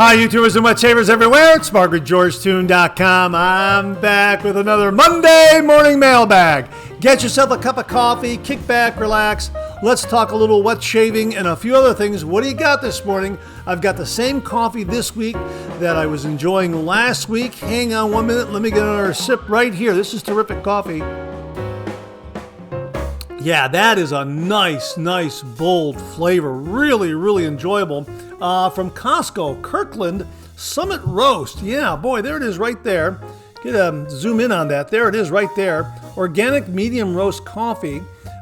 Hi, YouTubers and wet shavers everywhere. It's MargaretGeorgeTune.com. I'm back with another Monday Morning Mailbag. Get yourself a cup of coffee, kick back, relax. Let's talk a little wet shaving and a few other things. What do you got this morning? I've got the same coffee this week that I was enjoying last week. Hang on 1 minute. Let me get another sip right here. This is terrific coffee. Yeah, that is a nice, bold flavor. Really enjoyable. From Costco, Kirkland Summit Roast. Yeah, boy, there it is right there. Get a zoom in on that. There it is right there. Organic medium roast coffee.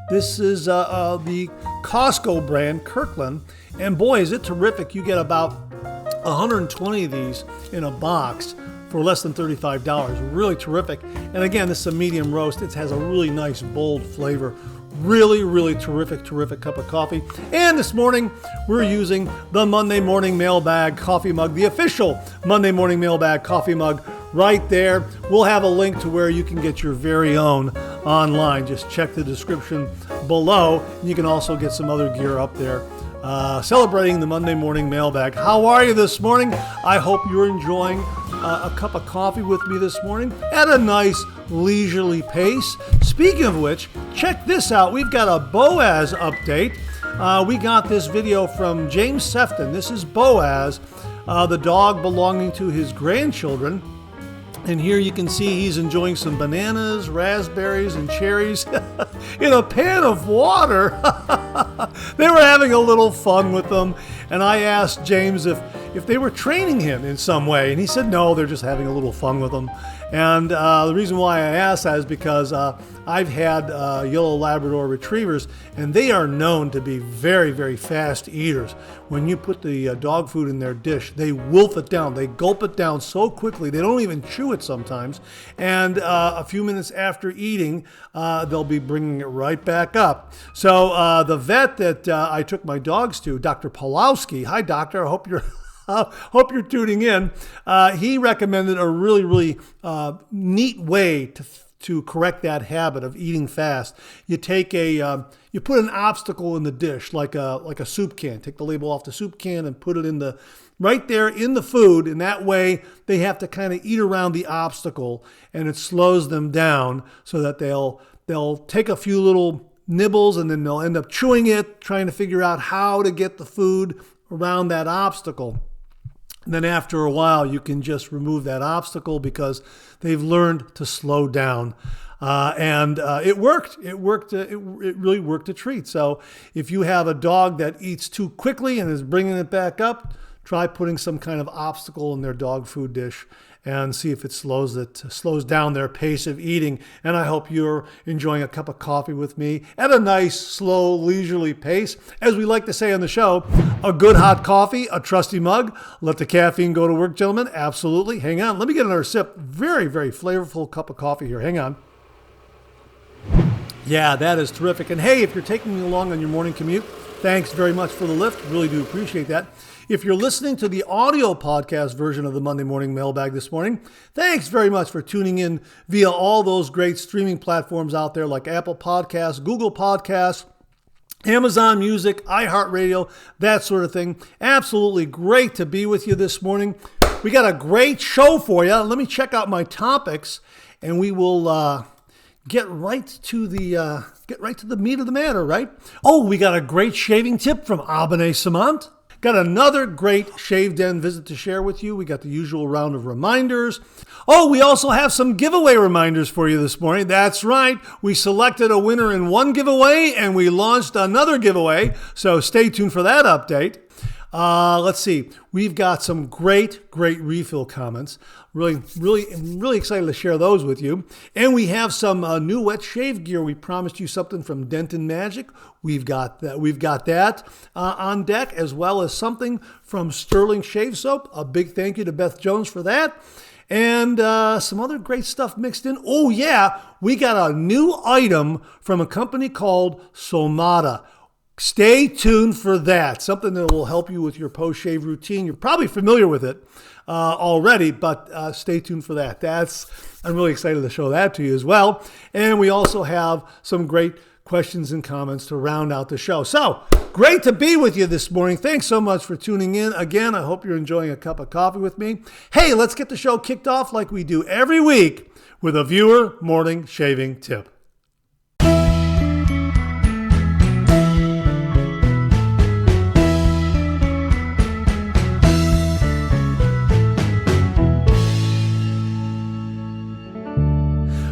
This is the Costco brand, Kirkland. And boy, is it terrific. You get about 120 of these in a box for less than $35. Really terrific. And again, this is a medium roast. It has a really nice, bold flavor. Really terrific cup of coffee. And this morning, we're using the Monday Morning Mailbag coffee mug, the official Monday Morning Mailbag coffee mug right there. We'll have a link to where you can get your very own online. Just check the description below. You can also get some other gear up there. Celebrating the Monday Morning Mailbag. How are you this morning? I hope you're enjoying a cup of coffee with me this morning at a nice leisurely pace. Speaking of which, check this out. We've got a Boaz update. We got this video from James Sefton. This is Boaz, the dog belonging to his grandchildren. And here you can see he's enjoying some bananas, raspberries, and cherries in a pan of water. They were having a little fun with them. And I asked James if they were training him in some way. And he said, no, they're just having a little fun with them. And the reason why I asked that is because I've had yellow Labrador retrievers, and they are known to be very fast eaters. When you put the dog food in their dish, they wolf it down. They gulp it down so quickly. They don't even chew it sometimes. And a few minutes after eating, they'll be bringing it right back up. So the vet that I took my dogs to, Dr. Pawlowski, hi, doctor, I hope you're tuning in. He recommended a really neat way to correct that habit of eating fast. You take you put an obstacle in the dish, like a soup can. Take the label off the soup can and put it right there in the food, and that way they have to kind of eat around the obstacle, and it slows them down so that they'll take a few little nibbles, and then they'll end up chewing it, trying to figure out how to get the food around that obstacle. And then after a while, you can just remove that obstacle because they've learned to slow down. And it worked. It really worked a treat. So if you have a dog that eats too quickly and is bringing it back up, try putting some kind of obstacle in their dog food dish and see if it slows down their pace of eating. And I hope you're enjoying a cup of coffee with me at a nice, slow, leisurely pace. As we like to say on the show, a good hot coffee, a trusty mug. Let the caffeine go to work, gentlemen. Absolutely. Hang on. Let me get another sip. Very flavorful cup of coffee here. Hang on. Yeah, that is terrific. And hey, if you're taking me along on your morning commute, thanks very much for the lift. Really do appreciate that. If you're listening to the audio podcast version of the Monday Morning Mailbag this morning, thanks very much for tuning in via all those great streaming platforms out there like Apple Podcasts, Google Podcasts, Amazon Music, iHeartRadio, that sort of thing. Absolutely great to be with you this morning. We got a great show for you. Let me check out my topics, and we will get right to the meat of the matter, right? Oh, we got a great shaving tip from Abene Samant. Got another great Shave Den visit to share with you. We got the usual round of reminders. Oh, we also have some giveaway reminders for you this morning. That's right. We selected a winner in one giveaway and we launched another giveaway. So stay tuned for that update. Let's see. We've got some great refill comments. Really excited to share those with you. And we have some new wet shave gear. We promised you something from Denton Majick. We've got that on deck, as well as something from Stirling Shave Soap. A big thank you to Beth Jones for that. And some other great stuff mixed in. Oh yeah, we got a new item from a company called Somada. Stay tuned for that. Something that will help you with your post-shave routine. You're probably familiar with it already, but stay tuned for that. I'm really excited to show that to you as well. And we also have some great questions and comments to round out the show. So, great to be with you this morning. Thanks so much for tuning in. Again, I hope you're enjoying a cup of coffee with me. Hey, let's get the show kicked off like we do every week with a viewer morning shaving tip.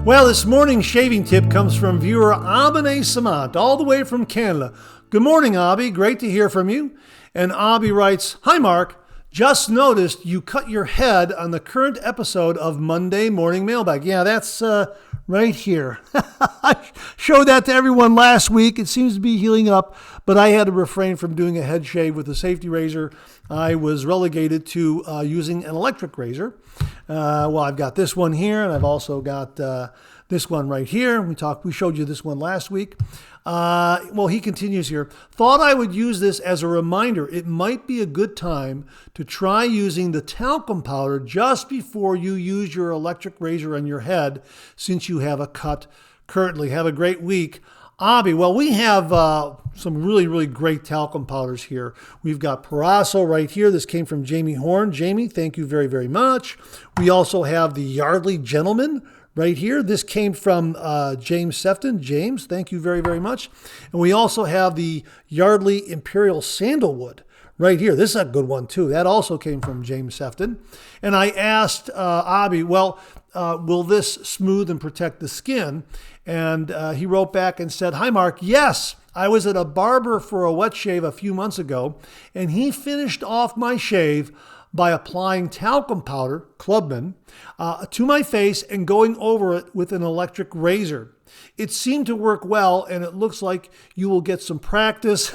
Well, this morning's shaving tip comes from viewer Abine Samant, all the way from Canada. Good morning, Abby. Great to hear from you. And Abby writes, "Hi, Mark. Just noticed you cut your head on the current episode of Monday Morning Mailbag." Yeah, that's right here. I showed that to everyone last week. It seems to be healing up, but I had to refrain from doing a head shave with a safety razor. I was relegated to using an electric razor. Well, I've got this one here, and I've also got this one right here. We showed you this one last week. Well, he continues here. Thought I would use this as a reminder. It might be a good time to try using the talcum powder just before you use your electric razor on your head, since you have a cut currently. Have a great week. Abby, well, we have some really, really great talcum powders here. We've got Paraso right here. This came from Jamie Horn. Jamie, thank you very, very much. We also have the Yardley Gentleman right here. This came from James Sefton. James, thank you very, very much. And we also have the Yardley Imperial Sandalwood right here. This is a good one too. That also came from James Sefton. And I asked Abby, well, will this smooth and protect the skin? And he wrote back and said, "Hi, Mark. Yes, I was at a barber for a wet shave a few months ago, and he finished off my shave by applying talcum powder, Clubman, to my face and going over it with an electric razor. It seemed to work well, and it looks like you will get some practice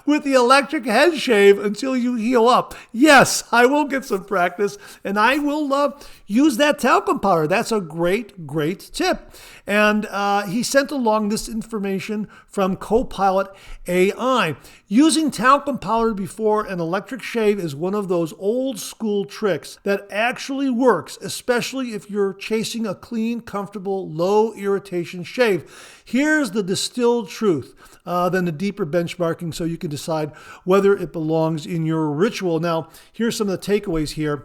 with the electric head shave until you heal up." Yes, I will get some practice, and I will use that talcum powder. That's a great, great tip. And he sent along this information from Copilot AI. Using talcum powder before an electric shave is one of those old school tricks that actually works, especially if you're chasing a clean, comfortable, low irritation shave. Here's the distilled truth, then the deeper benchmarking so you can decide whether it belongs in your ritual. Now, here's some of the takeaways here.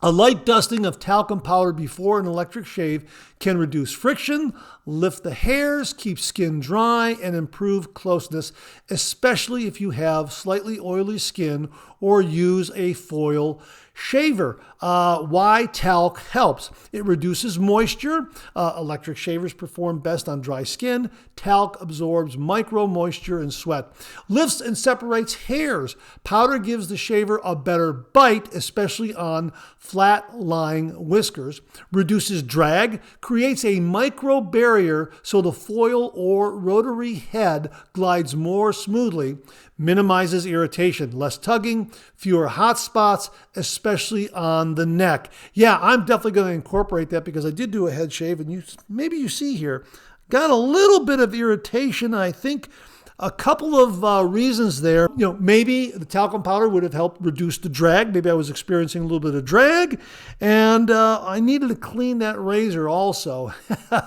A light dusting of talcum powder before an electric shave can reduce friction, lift the hairs, keep skin dry, and improve closeness, especially if you have slightly oily skin or use a foil shaver. Why talc helps? It reduces moisture. Electric shavers perform best on dry skin. Talc absorbs micro moisture and sweat. Lifts and separates hairs. Powder gives the shaver a better bite, especially on flat-lying whiskers. Reduces drag. Creates a micro barrier so the foil or rotary head glides more smoothly. Minimizes irritation, less tugging, fewer hot spots, especially on the neck. Yeah, I'm definitely going to incorporate that because I did do a head shave, and maybe you see here, got a little bit of irritation. I think a couple of reasons there. Maybe the talcum powder would have helped reduce the drag. Maybe I was experiencing a little bit of drag, and I needed to clean that razor also.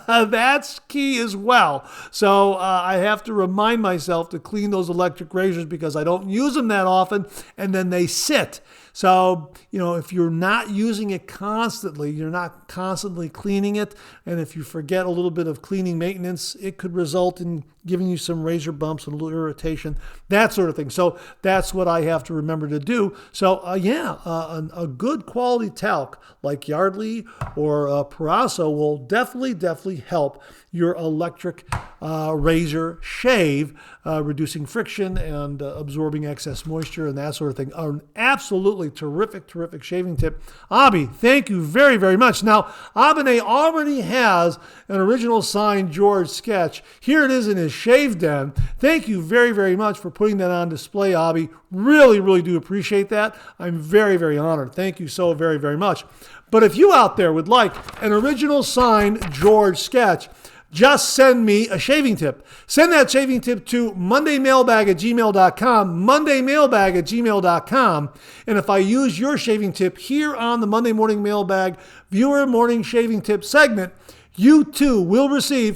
That's key as well. So I have to remind myself to clean those electric razors because I don't use them that often, and then they sit. So, if you're not using it constantly, you're not constantly cleaning it, and if you forget a little bit of cleaning maintenance, it could result in giving you some razor bumps and a little irritation, that sort of thing. So that's what I have to remember to do. So, a good quality talc like Yardley or Paraso will definitely help your electric razor shave, reducing friction and absorbing excess moisture and that sort of thing. An absolutely terrific shaving tip. Abby, thank you very, very much. Now, Abine already has an original signed George sketch. Here it is in his shave den. Thank you very, very much for putting that on display, Abby. Really, really do appreciate that. I'm very, very honored. Thank you so very, very much. But if you out there would like an original signed George sketch, just send me a shaving tip. Send that shaving tip to mondaymailbag@gmail.com, mondaymailbag@gmail.com. And if I use your shaving tip here on the Monday Morning Mailbag Viewer Morning Shaving Tip segment, you too will receive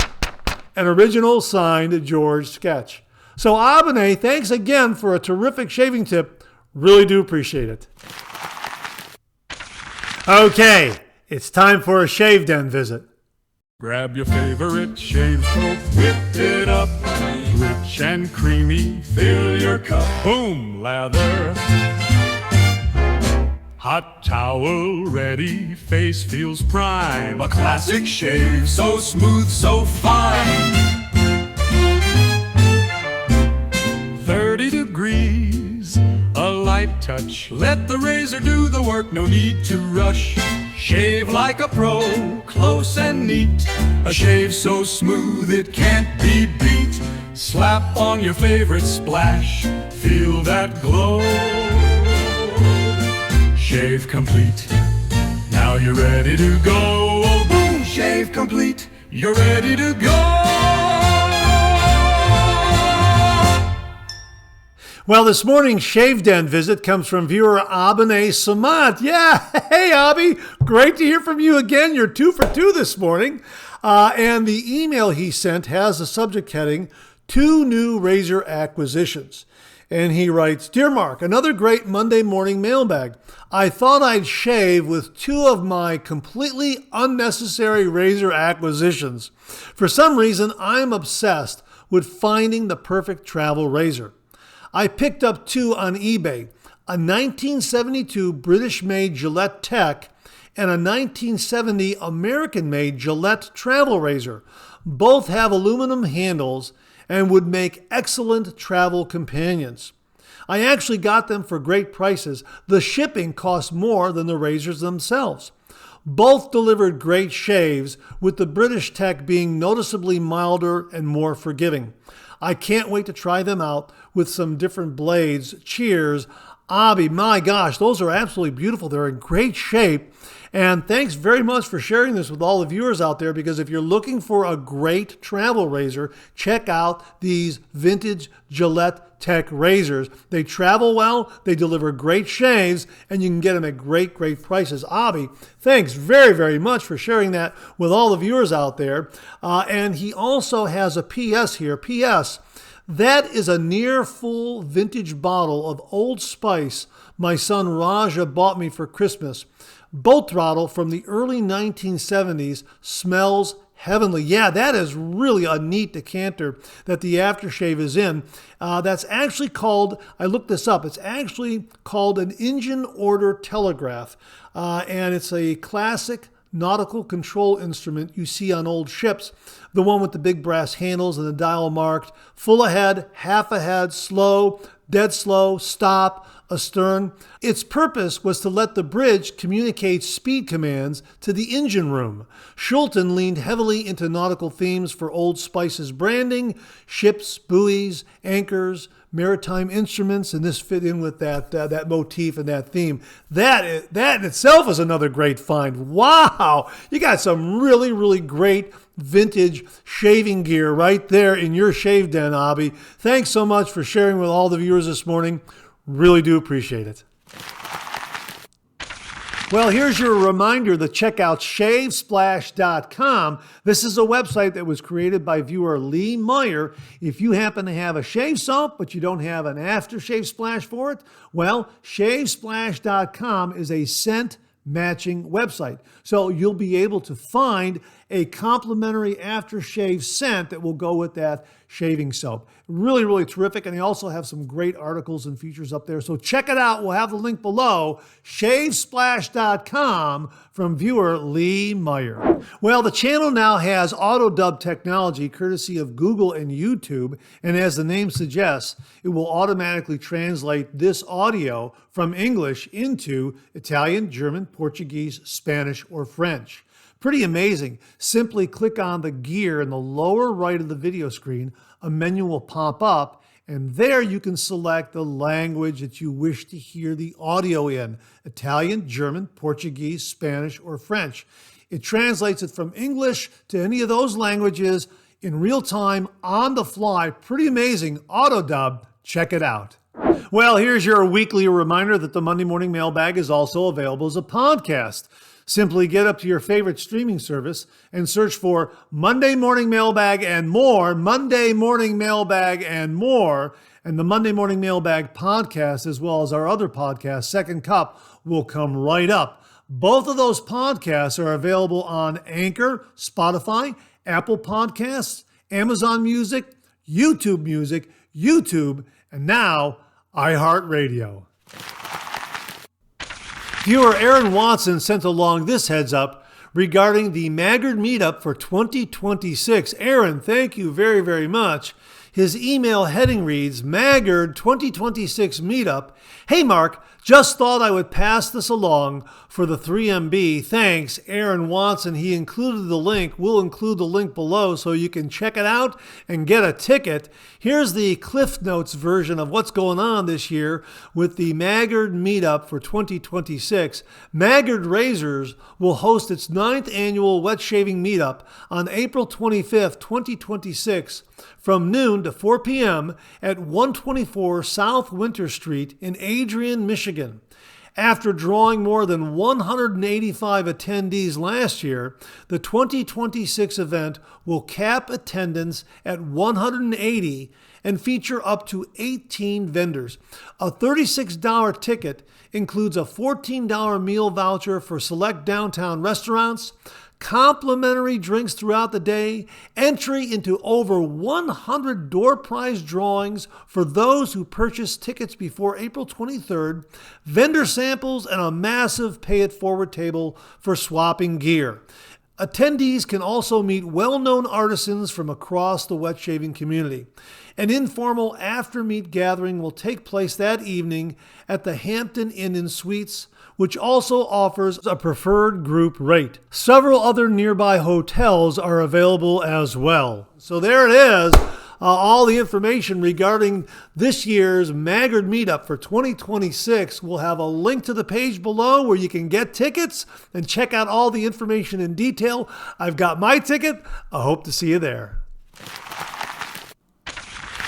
An original signed George sketch. So Abene, thanks again for a terrific shaving tip. Really do appreciate it. Okay, it's time for a shave den visit. Grab your favorite shave soap, whip it up, rich and creamy, fill your cup, boom, lather. Hot towel ready, face feels prime, a classic shave, so smooth, so fine. 30 degrees, a light touch, let the razor do the work, no need to rush. Shave like a pro, close and neat, a shave so smooth it can't be beat. Slap on your favorite splash, feel that glow. Shave complete, now you're ready to go. Oh, boom, shave complete, you're ready to go. Well, this morning's Shave Den visit comes from viewer Abene Samat. Yeah, hey Abby, great to hear from you again. You're 2 for 2 this morning. And the email he sent has the subject heading, 2 new razor acquisitions. And he writes, Dear Mark, another great Monday morning mailbag. I thought I'd shave with 2 of my completely unnecessary razor acquisitions. For some reason, I'm obsessed with finding the perfect travel razor. I picked up 2 on eBay, a 1972 British-made Gillette Tech and a 1970 American-made Gillette travel razor. Both have aluminum handles and would make excellent travel companions. I actually got them for great prices. The shipping cost more than the razors themselves. Both delivered great shaves, with the British Tech being noticeably milder and more forgiving. I can't wait to try them out with some different blades. Cheers. Abby, my gosh, those are absolutely beautiful. They're in great shape. And thanks very much for sharing this with all the viewers out there, because if you're looking for a great travel razor, check out these vintage Gillette Tech razors. They travel well, they deliver great shaves, and you can get them at great prices. Abby, thanks very, very much for sharing that with all the viewers out there. And he also has a PS here. PS, that is a near full vintage bottle of Old Spice my son Raja bought me for Christmas. Boat throttle from the early 1970s, smells heavenly. Yeah, that is really a neat decanter that the aftershave is in. That's actually called, I looked this up, it's actually called an engine order telegraph. And it's a classic nautical control instrument you see on old ships. The one with the big brass handles and the dial marked full ahead, half ahead, slow, dead slow, stop, astern. Its purpose was to let the bridge communicate speed commands to the engine room. Schulten leaned heavily into nautical themes for Old Spice's branding, ships, buoys, anchors, maritime instruments, and this fit in with that motif and that theme. That in itself is another great find. Wow, you got some really, really great vintage shaving gear right there in your shave den, Abby. Thanks so much for sharing with all the viewers this morning. Really do appreciate it. Well, here's your reminder to check out shavesplash.com. This is a website that was created by viewer Lee Meyer. If you happen to have a shave soap, but you don't have an aftershave splash for it, well, shavesplash.com is a scent matching website. So you'll be able to find a complimentary aftershave scent that will go with that shaving soap. Really, really terrific. And they also have some great articles and features up there. So check it out. We'll have the link below, shavesplash.com, from viewer Lee Meyer. Well, the channel now has auto dub technology courtesy of Google and YouTube. And as the name suggests, it will automatically translate this audio from English into Italian, German, Portuguese, Spanish, or French. Pretty amazing. Simply click on the gear in the lower right of the video screen. A menu will pop up, and there you can select the language that you wish to hear the audio in: Italian, German, Portuguese, Spanish, or French. It translates it from English to any of those languages in real time, on the fly. Pretty amazing. Auto dub. Check it out. Well, here's your weekly reminder that the Monday Morning Mailbag is also available as a podcast. Simply get up to your favorite streaming service and search for Monday Morning Mailbag and more, Monday Morning Mailbag and more, and the Monday Morning Mailbag podcast, as well as our other podcast, Second Cup, will come right up. Both of those podcasts are available on Anchor, Spotify, Apple Podcasts, Amazon Music, YouTube, and now iHeartRadio. Viewer Aaron Watson sent along this heads up regarding the Maggard Meetup for 2026. Aaron, thank you very, very much. His email heading reads, Maggard 2026 Meetup. Hey Mark, just thought I would pass this along for the 3MB. Thanks, Aaron Watson. He included the link. We'll include the link below so you can check it out and get a ticket. Here's the Cliff Notes version of what's going on this year with the Maggard Meetup for 2026. Maggard Razors will host its 9th annual wet shaving meetup on April 25th, 2026 from noon to 4 p.m. at 124 South Winter Street in Adrian, Michigan. After drawing more than 185 attendees last year, the 2026 event will cap attendance at 180 and feature up to 18 vendors. A $36 ticket includes a $14 meal voucher for select downtown restaurants, complimentary drinks throughout the day, entry into over 100 door prize drawings for those who purchase tickets before April 23rd, vendor samples, and a massive pay-it-forward table for swapping gear. Attendees can also meet well-known artisans from across the wet shaving community. An informal after-meet gathering will take place that evening at the Hampton Inn and Suites, which also offers a preferred group rate. Several other nearby hotels are available as well. So there it is. All the information regarding this year's Maggard Meetup for 2026. We'll have a link to the page below where you can get tickets and check out all the information in detail. I've got my ticket. I hope to see you there.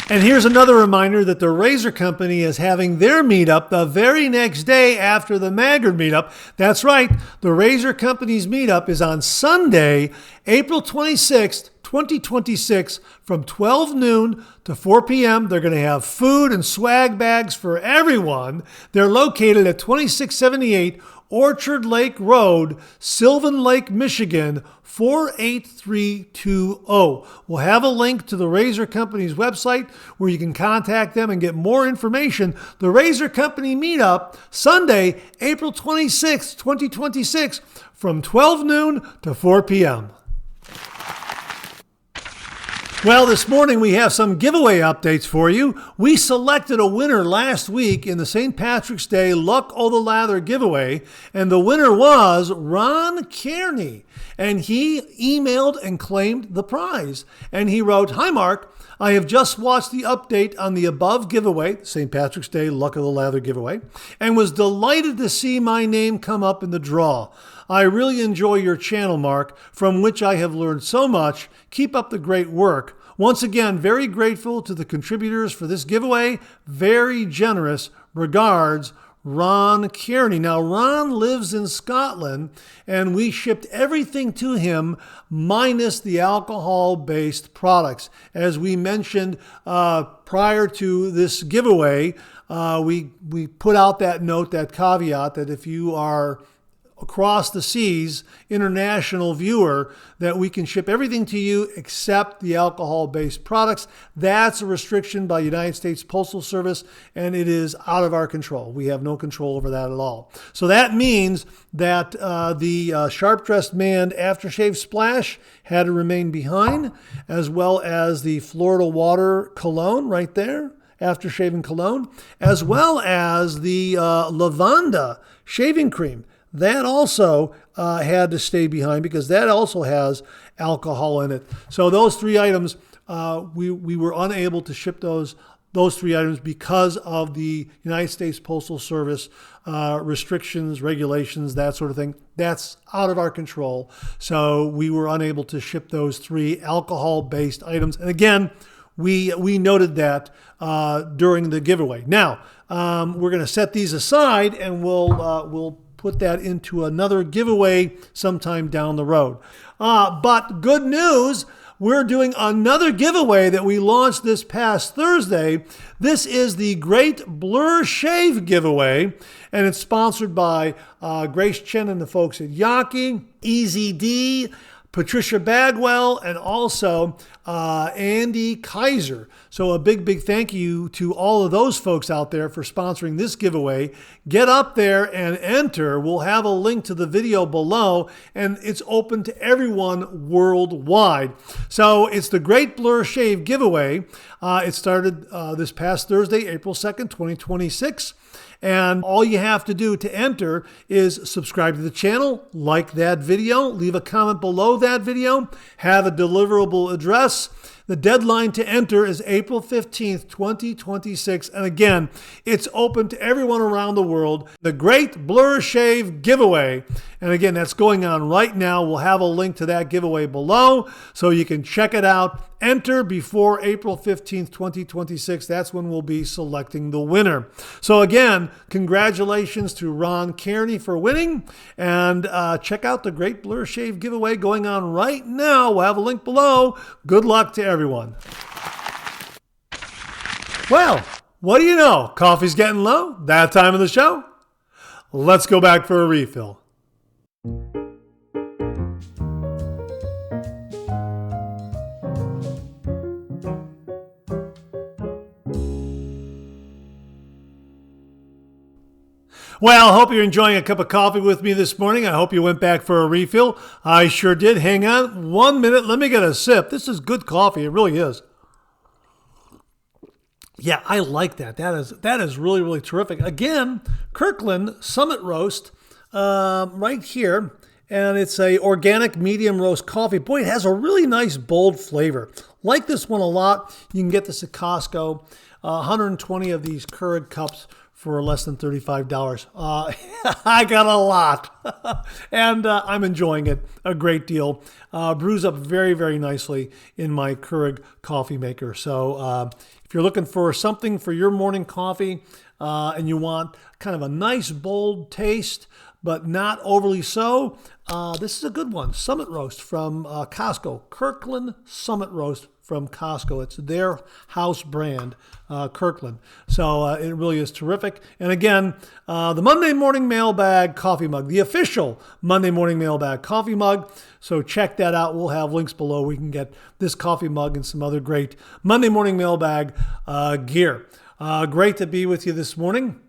And here's another reminder that the Razor Company is having their meetup the very next day after the Maggard Meetup. That's right, the Razor Company's meetup is on Sunday, April 26th, 2026 from 12 noon to 4 p.m. They're going to have food and swag bags for everyone. They're located at 2678 Orchard Lake Road, Sylvan Lake, Michigan, 48320. We'll have a link to the Razor Company's website where you can contact them and get more information. The Razor Company Meetup, Sunday, April 26th, 2026, from 12 noon to 4 p.m. Well, this morning we have some giveaway updates for you. We selected a winner last week in the St. Patrick's Day Luck o' the Lather giveaway, and the winner was Ron Kearney, and he emailed and claimed the prize. And he wrote, Hi Mark, I have just watched the update on the above giveaway, St. Patrick's Day Luck o' the Lather giveaway, and was delighted to see my name come up in the draw. I really enjoy your channel, Mark, from which I have learned so much. Keep up the great work. Once again, very grateful to the contributors for this giveaway. Very generous. Regards, Ron Kearney. Now, Ron lives in Scotland, and we shipped everything to him minus the alcohol-based products. As we mentioned prior to this giveaway, we put out that note, that caveat, that if you are across the seas, international viewer, that we can ship everything to you except the alcohol-based products. That's a restriction by United States Postal Service, and it is out of our control. We have no control over that at all. So that means that the Sharp Dressed Man Aftershave Splash had to remain behind, as well as the Florida Water Cologne right there, after shaving cologne, as well as the Lavanda Shaving Cream. That also had to stay behind because that also has alcohol in it. So those three items, we were unable to ship those three items because of the United States Postal Service restrictions, regulations, that sort of thing. That's out of our control. So we were unable to ship those three alcohol-based items. And again, we noted that during the giveaway. Now, we're going to set these aside and we'll put that into another giveaway sometime down the road. But good news, we're doing another giveaway that we launched this past Thursday. This is the Great Blur Shave giveaway, and it's sponsored by Grace Chen and the folks at Yaki, Easy D, Patricia Bagwell, and also Andy Kaiser. So a big thank you to all of those folks out there for sponsoring this giveaway. Get up there and enter. We'll have a link to the video below, and it's open to everyone worldwide. So it's the Great Blur Shave giveaway. It started this past Thursday, April 2nd, 2026. And all you have to do to enter is subscribe to the channel, like that video, leave a comment below that video, have a deliverable address. The deadline to enter is April 15th, 2026. And again, it's open to everyone around the world. The Great Blur Shave giveaway. And again, that's going on right now. We'll have a link to that giveaway below so you can check it out. Enter before April 15th, 2026. That's when we'll be selecting the winner. So again, congratulations to Ron Kearney for winning. And check out the Great Blur Shave giveaway going on right now. We'll have a link below. Good luck to everyone. Well, what do you know? Coffee's getting low. That time of the show. Let's go back for a refill. Well, I hope you're enjoying a cup of coffee with me this morning. I hope you went back for a refill. I sure did. Hang on 1 minute. Let me get a sip. This is good coffee. It really is. Yeah, I like that. That is really terrific. Again, Kirkland Summit Roast right here. And it's a organic medium roast coffee. Boy, it has a really nice bold flavor. Like this one a lot. You can get this at Costco. 120 of these Keurig cups for less than $35. I got a lot, and I'm enjoying it a great deal. Brews up very nicely in my Keurig coffee maker. So if you're looking for something for your morning coffee and you want kind of a nice bold taste, but not overly so, this is a good one. Summit Roast from Costco. Kirkland Summit Roast from Costco. It's their house brand, Kirkland. So it really is terrific. And again, the Monday Morning Mailbag coffee mug, the official Monday Morning Mailbag coffee mug. So check that out. We'll have links below. We can get this coffee mug and some other great Monday Morning Mailbag gear. Great to be with you this morning.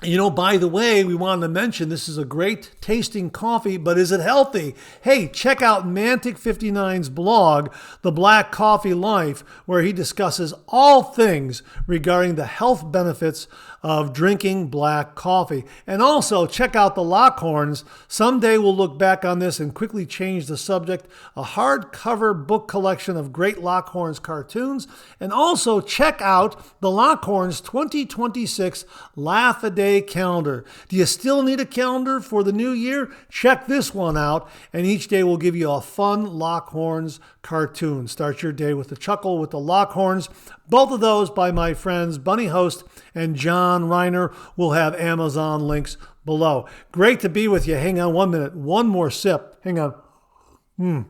You know, by the way, we wanted to mention this is a great tasting coffee, but is it healthy? Hey, check out Mantic59's blog, The Black Coffee Life, where he discusses all things regarding the health benefits of drinking black coffee. And also check out the Lockhorns. Someday we'll look back on this and quickly change the subject. A hardcover book collection of great Lockhorns cartoons. And also check out the Lockhorns 2026 Laugh-A-Day calendar. Do you still need a calendar for the new year? Check this one out. And each day will give you a fun Lockhorns cartoon. Start your day with a chuckle with the Lockhorns. Both of those by my friends Bunny Host and John Reiner. Will have Amazon links below. Great to be with you. Hang on 1 minute. One more sip. Hang on.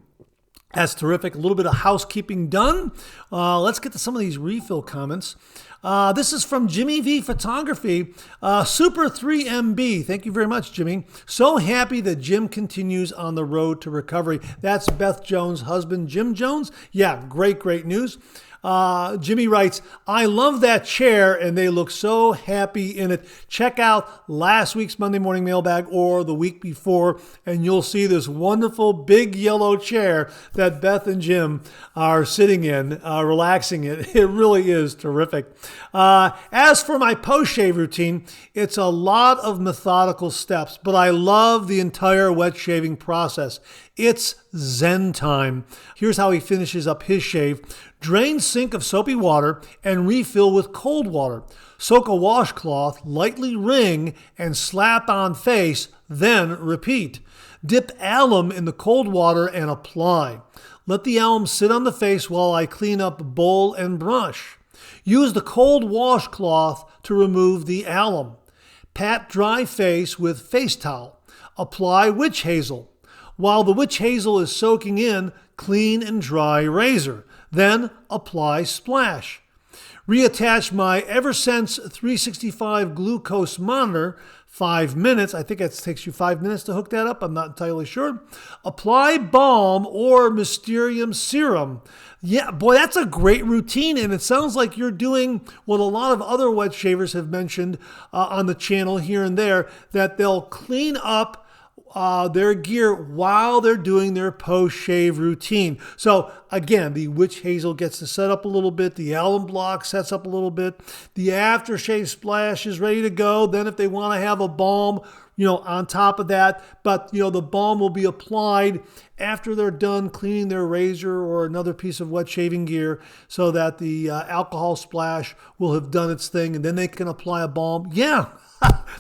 That's terrific. A little bit of housekeeping done. Let's get to some of these refill comments. This is from Jimmy V Photography, Super 3MB. Thank you very much, Jimmy. So happy that Jim continues on the road to recovery. That's Beth Jones' husband, Jim Jones. Yeah, great news. Jimmy writes, I love that chair and they look so happy in it. Check out last week's Monday Morning Mailbag or the week before and you'll see this wonderful big yellow chair that Beth and Jim are sitting in, relaxing in. It really is terrific. As for my post-shave routine, it's a lot of methodical steps, but I love the entire wet shaving process. It's Zen time. Here's how he finishes up his shave. Drain sink of soapy water and refill with cold water. Soak a washcloth, lightly wring, and slap on face, then repeat. Dip alum in the cold water and apply. Let the alum sit on the face while I clean up bowl and brush. Use the cold washcloth to remove the alum. Pat dry face with face towel. Apply witch hazel. While the witch hazel is soaking in, clean and dry razor. Then apply splash. Reattach my Eversense 365 glucose monitor, 5 minutes. I think it takes you 5 minutes to hook that up. I'm not entirely sure. Apply balm or Mysterium serum. Yeah, boy, that's a great routine, and it sounds like you're doing what a lot of other wet shavers have mentioned on the channel here and there, that they'll clean up their gear while they're doing their post-shave routine. So again, the witch hazel gets to set up a little bit. The alum block sets up a little bit. The aftershave splash is ready to go. Then if they want to have a balm, on top of that, but the balm will be applied after they're done cleaning their razor or another piece of wet shaving gear, so that the alcohol splash will have done its thing, and then they can apply a balm. Yeah.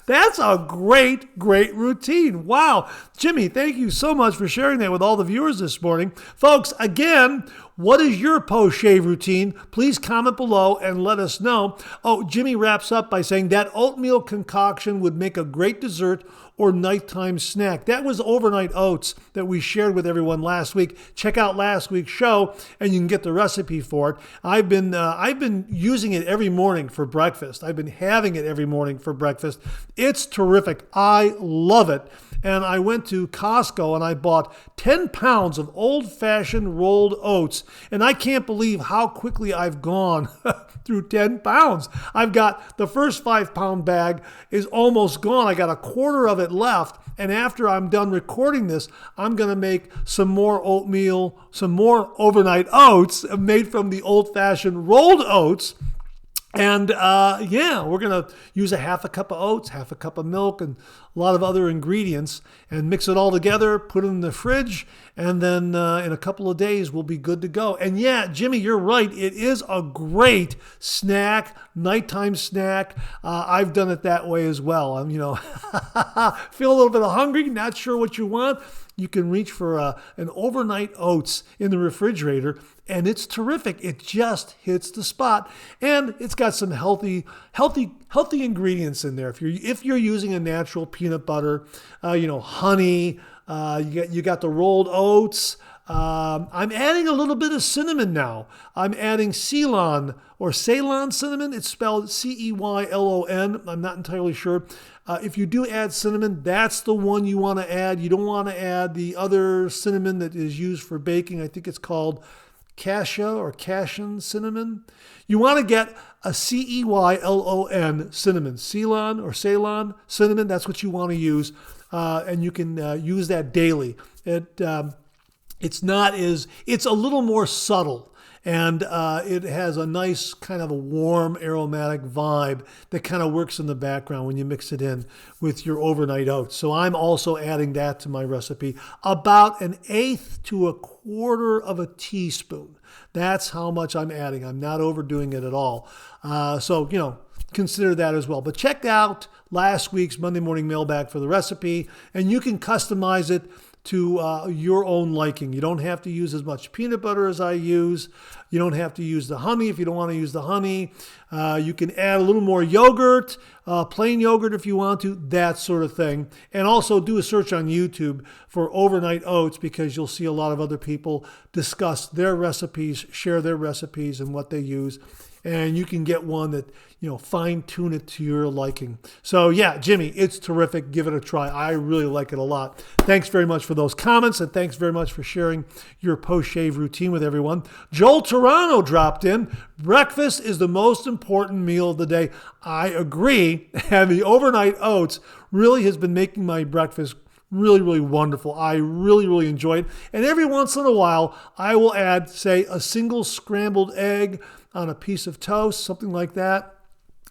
That's a great routine. Wow. Jimmy, thank you so much for sharing that with all the viewers this morning. Folks, again, what is your post-shave routine? Please comment below and let us know. Oh, Jimmy wraps up by saying that oatmeal concoction would make a great dessert or nighttime snack. That was overnight oats that we shared with everyone last week. Check out last week's show and you can get the recipe for it. I've been using it every morning for breakfast. I've been having it every morning for breakfast. It's terrific. I love it. And I went to Costco and I bought 10 pounds of old-fashioned rolled oats. And I can't believe how quickly I've gone through 10 pounds. I've got the first 5-pound bag is almost gone. I got a quarter of it left. And after I'm done recording this, I'm going to make some more oatmeal, some more overnight oats made from the old-fashioned rolled oats. And we're going to use a half a cup of oats, half a cup of milk, and a lot of other ingredients, and mix it all together, put it in the fridge, and then in a couple of days, we'll be good to go. And yeah, Jimmy, you're right. It is a great snack, nighttime snack. I've done it that way as well. I'm, feel a little bit hungry, not sure what you want. You can reach for an overnight oats in the refrigerator, and it's terrific. It just hits the spot, and it's got some healthy ingredients in there. If you're using a natural peanut butter, honey, you got the rolled oats. I'm adding a little bit of cinnamon now. I'm adding Ceylon or Ceylon cinnamon. It's spelled Ceylon. I'm not entirely sure. If you do add cinnamon, that's the one you want to add. You don't want to add the other cinnamon that is used for baking. I think it's called cassia or cassion cinnamon. You want to get a Ceylon cinnamon. Ceylon or Ceylon cinnamon, that's what you want to use. And you can use that daily. It's a little more subtle. And it has a nice kind of a warm aromatic vibe that kind of works in the background when you mix it in with your overnight oats. So I'm also adding that to my recipe. About 1/8 to 1/4 of a teaspoon. That's how much I'm adding. I'm not overdoing it at all. Consider that as well. But check out last week's Monday Morning Mailbag for the recipe, and you can customize it to your own liking. You don't have to use as much peanut butter as I use. You don't have to use the honey if you don't want to use the honey. You can add a little more yogurt, plain yogurt if you want to, that sort of thing. And also do a search on YouTube for overnight oats, because you'll see a lot of other people discuss their recipes, share their recipes and what they use. And you can get one that, fine tune it to your liking. So yeah, Jimmy, it's terrific. Give it a try. I really like it a lot. Thanks very much for those comments, and thanks very much for sharing your post-shave routine with everyone. Joel Toronto dropped in. Breakfast is the most important meal of the day. I agree. And the overnight oats really has been making my breakfast really wonderful. I really enjoy it. And every once in a while, I will add, say, a single scrambled egg on a piece of toast, something like that.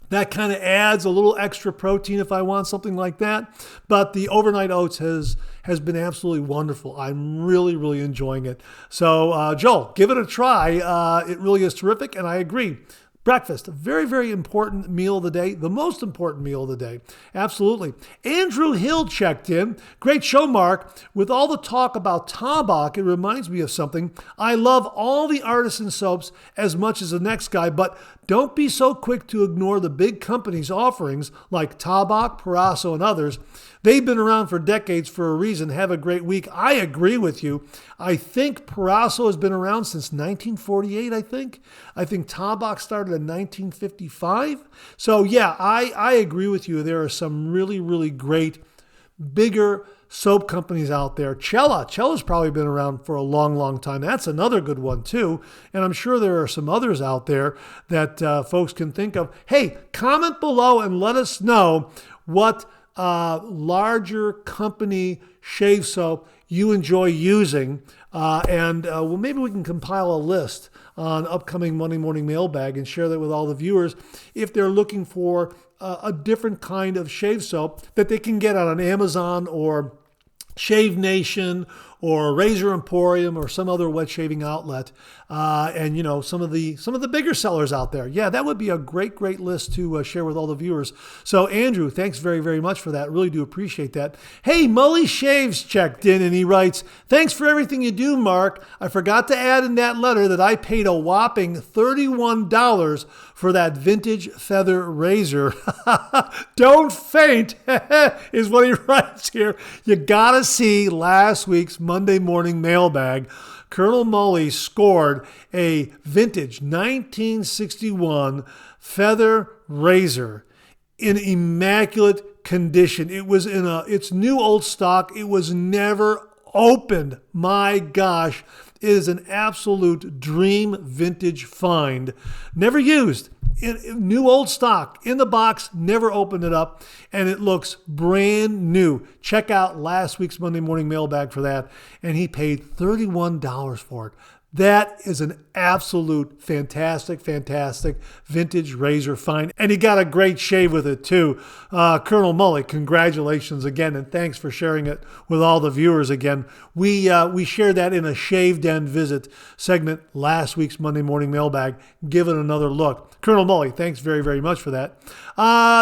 That kind of adds a little extra protein if I want something like that. But the overnight oats has been absolutely wonderful. I'm really enjoying it. So, Joel, give it a try. It really is terrific. And I agree. Breakfast, a very, very important meal of the day, the most important meal of the day. Absolutely. Andrew Hill checked in. Great show, Mark. With all the talk about Tabak, it reminds me of something. I love all the artisan soaps as much as the next guy, but don't be so quick to ignore the big companies' offerings like Tabak, Parasso, and others. They've been around for decades for a reason. Have a great week. I agree with you. I think Parasso has been around since 1948, I think. I think Tabak started in 1955. So yeah, I agree with you. There are some really, really great, bigger soap companies out there. Cella's probably been around for a long, long time. That's another good one too. And I'm sure there are some others out there that folks can think of. Hey, comment below and let us know what larger company shave soap you enjoy using. Well, maybe we can compile a list on upcoming Monday Morning Mailbag and share that with all the viewers if they're looking for a different kind of shave soap that they can get on Amazon or Shave Nation or Razor Emporium or some other wet shaving outlet, and some of the bigger sellers out there. Yeah, that would be a great list to share with all the viewers. So Andrew, thanks very, very much for that. Really do appreciate that. Hey, Mully Shaves checked in and he writes, thanks for everything you do, Mark. I forgot to add in that letter that I paid a whopping $31 for that vintage feather razor. Don't faint is what he writes here. You gotta see last week's Monday Morning Mailbag. Colonel Mully scored a vintage 1961 feather razor in immaculate condition. It was in its new old stock. It was never opened. My gosh, it is an absolute dream vintage find. Never used. In new old stock, in the box, never opened it up, and it looks brand new. Check out last week's Monday Morning Mailbag for that, and he paid $31 for it. That is an absolute fantastic vintage razor find. And he got a great shave with it too. Colonel Mully, congratulations again, and thanks for sharing it with all the viewers again. We shared that in a Shave Den Visit segment last week's Monday Morning Mailbag. Give it another look. Colonel Mully, thanks very, very much for that.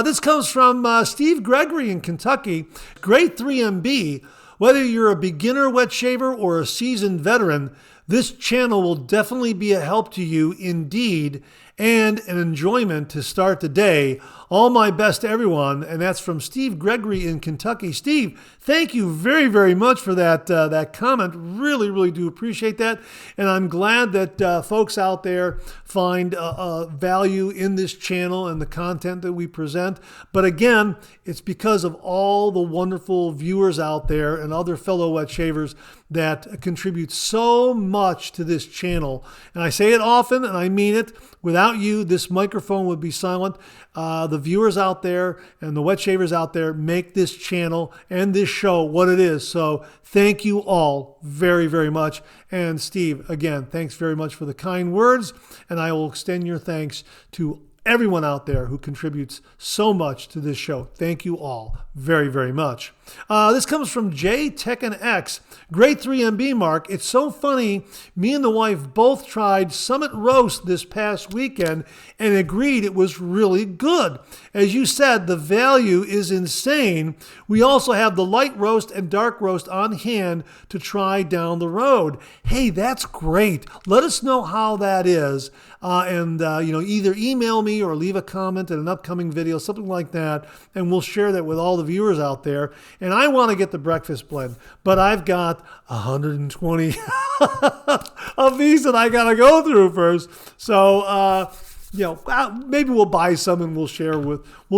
This comes from Steve Gregory in Kentucky. Great 3MB. Whether you're a beginner wet shaver or a seasoned veteran, this channel will definitely be a help to you indeed, and an enjoyment to start the day. All my best to everyone. And that's from Steve Gregory in Kentucky. Steve, thank you very, very much for that comment. Really, really do appreciate that. And I'm glad that folks out there find value in this channel and the content that we present. But again, it's because of all the wonderful viewers out there and other fellow wet shavers that contribute so much to this channel. And I say it often, and I mean it. Without you, this microphone would be silent. The viewers out there and the wet shavers out there make this channel and this show what it is. So thank you all very, very much. And Steve, again, thanks very much for the kind words. And I will extend your thanks to everyone out there who contributes so much to this show. Thank you all very, very much. This comes from J Tekken X. Great 3MB, Mark. It's so funny. Me and the wife both tried Summit Roast this past weekend and agreed it was really good. As you said, the value is insane. We also have the light roast and dark roast on hand to try down the road. Hey, that's great. Let us know how that is. Either email me or leave a comment in an upcoming video, something like that, and we'll share that with all the viewers out there. And I want to get the breakfast blend, but I've got 120 of these that I got to go through first. So, maybe we'll buy some and we'll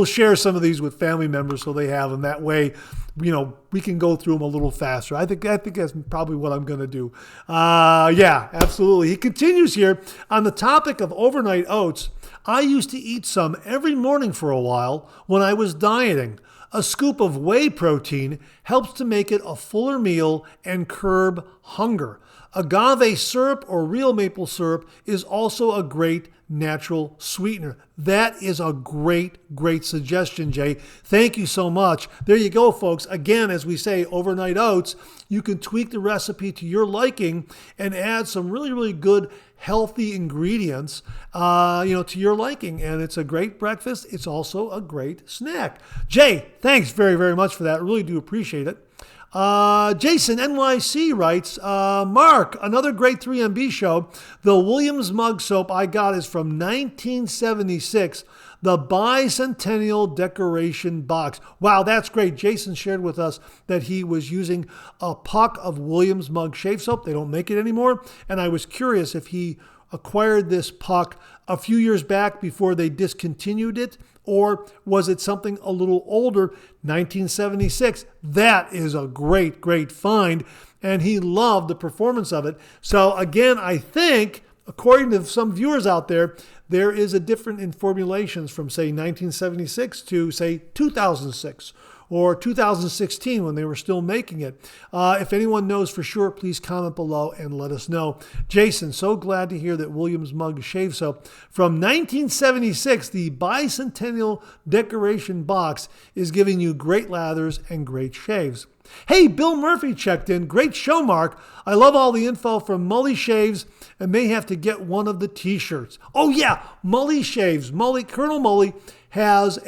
share some of these with family members so they have them. That way, we can go through them a little faster. I think that's probably what I'm going to do. Yeah, absolutely. He continues here on the topic of overnight oats. I used to eat some every morning for a while when I was dieting. A scoop of whey protein helps to make it a fuller meal and curb hunger. Agave syrup or real maple syrup is also a great natural sweetener. That is a great suggestion, Jay. Thank you so much. There you go, folks. Again, as we say, overnight oats, you can tweak the recipe to your liking and add some really good healthy ingredients, to your liking. And it's a great breakfast. It's also a great snack. Jay, thanks very much for that. Really do appreciate it. Jason NYC writes, Mark, another great 3MB show. The Williams mug soap I got is from 1976, the bicentennial decoration box. Wow, that's great. Jason shared with us that he was using a puck of Williams mug shave soap. They don't make it anymore. And I was curious if he acquired this puck a few years back before they discontinued it, or was it something a little older, 1976? That is a great find, and he loved the performance of it. So again, I think, according to some viewers out there, there is a difference in formulations from, say, 1976 to, say, 2006. Or 2016 when they were still making it. If anyone knows for sure, please comment below and let us know. Jason, so glad to hear that Williams Mug Shave Soap from 1976, the bicentennial decoration box, is giving you great lathers and great shaves. Hey, Bill Murphy checked in. Great show, Mark. I love all the info from Mully Shaves and may have to get one of the t-shirts. Oh yeah, Mully Shaves. Colonel Mully has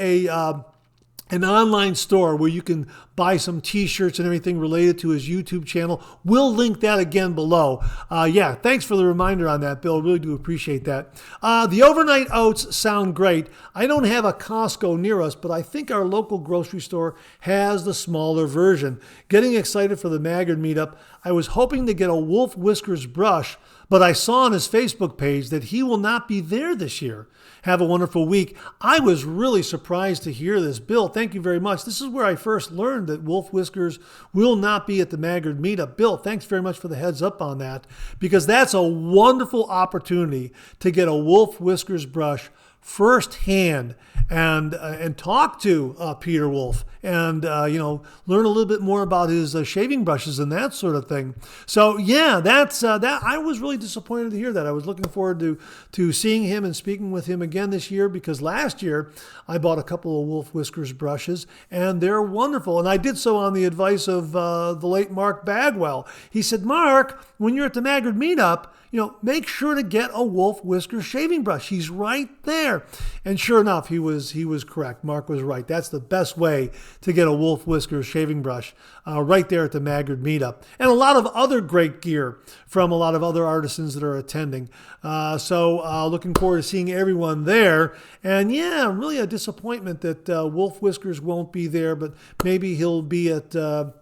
an online store where you can buy some t-shirts and everything related to his YouTube channel. We'll link that again below. Thanks for the reminder on that, Bill. Really do appreciate that. The overnight oats sound great. I don't have a Costco near us, but I think our local grocery store has the smaller version. Getting excited for the Maggard Meetup. I was hoping to get a wolf whiskers brush, but I saw on his Facebook page that he will not be there this year. Have a wonderful week. I was really surprised to hear this. Bill, thank you very much. This is where I first learned that wolf whiskers will not be at the Maggard Meetup. Bill, thanks very much for the heads up on that, because that's a wonderful opportunity to get a wolf whiskers brush firsthand and talk to Peter Wolf and learn a little bit more about his shaving brushes and that sort of thing. So that's that. I was really disappointed to hear that. I was looking forward to seeing him and speaking with him again this year, because last year I bought a couple of Wolf Whiskers brushes and they're wonderful. And I did so on the advice of the late Mark Bagwell. He said, Mark, when you're at the Maggard Meetup, make sure to get a Wolf Whiskers shaving brush. He's right there. And sure enough, he was correct. Mark was right. That's the best way to get a Wolf Whiskers shaving brush, right there at the Maggard Meetup. And a lot of other great gear from a lot of other artisans that are attending. So looking forward to seeing everyone there. And really a disappointment that Wolf Whiskers won't be there, but maybe he'll be at